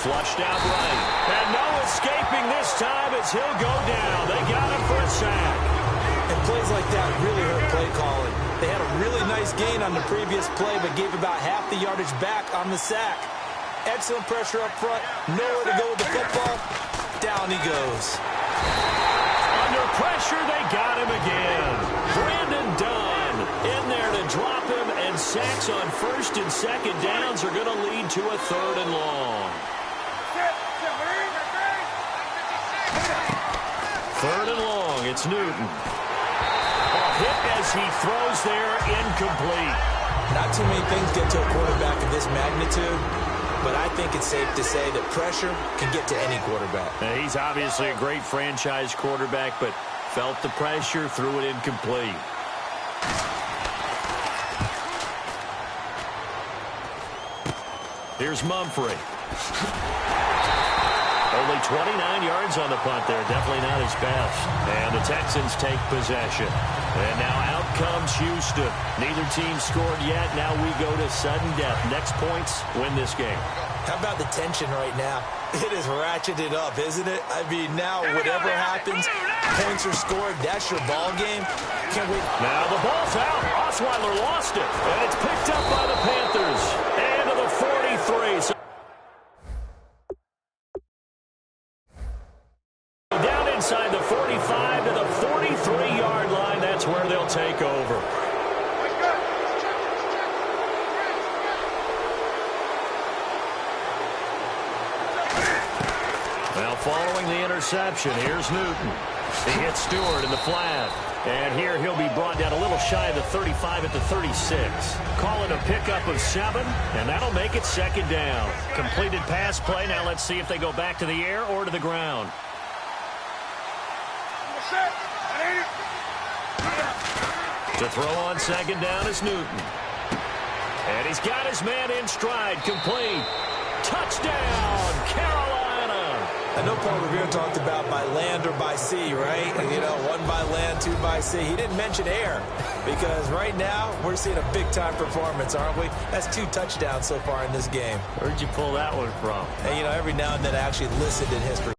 B: Flushed out right. And no escaping this time as he'll go down. They got him for a sack.
C: And plays like that really hurt play calling. They had a really nice gain on the previous play, but gave about half the yardage back on the sack. Excellent pressure up front. Nowhere to go with the football. Down he goes.
B: Under pressure, they got him again. Brandon Dunn in there to drop him, and sacks on first and second downs are going to lead to a 3rd and long. 3rd and long, it's Newton. A hit as he throws there, incomplete.
C: Not too many things get to a quarterback of this magnitude, but I think it's safe to say that pressure can get to any quarterback.
B: Now, he's obviously a great franchise quarterback, but felt the pressure, threw it incomplete. Here's Mumphrey. Only 29 yards on the punt there. Definitely not his best. And the Texans take possession. And now out comes Houston. Neither team scored yet. Now we go to sudden death. Next points win this game.
C: How about the tension right now? It is ratcheted up, isn't it? I mean, now whatever happens, points are scored. That's your ball game. Can't wait.
B: Now the ball's out. Osweiler lost it. And it's picked up by the Panthers. And to the 43. So down inside the 45 to the 43-yard line. That's where they'll take over. Now following the interception, here's Newton. He hits Stewart in the flat. And here he'll be brought down a little shy of the 35 at the 36. Call it a pickup of 7, and that'll make it 2nd down. Completed pass play. Now let's see if they go back to the air or to the ground. To throw on 2nd down is Newton. And he's got his man in stride. Complete. Touchdown, Carolina.
C: I know Paul Revere talked about by land or by sea, right? And, you know, 1 by land, 2 by sea. He didn't mention air because right now we're seeing a big-time performance, aren't we? That's 2 touchdowns so far in this game.
B: Where'd you pull that one from?
C: And, you know, every now and then I actually listened in history.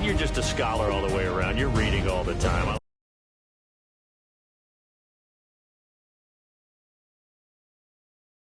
B: You're just a scholar all the way around. You're reading all the time. I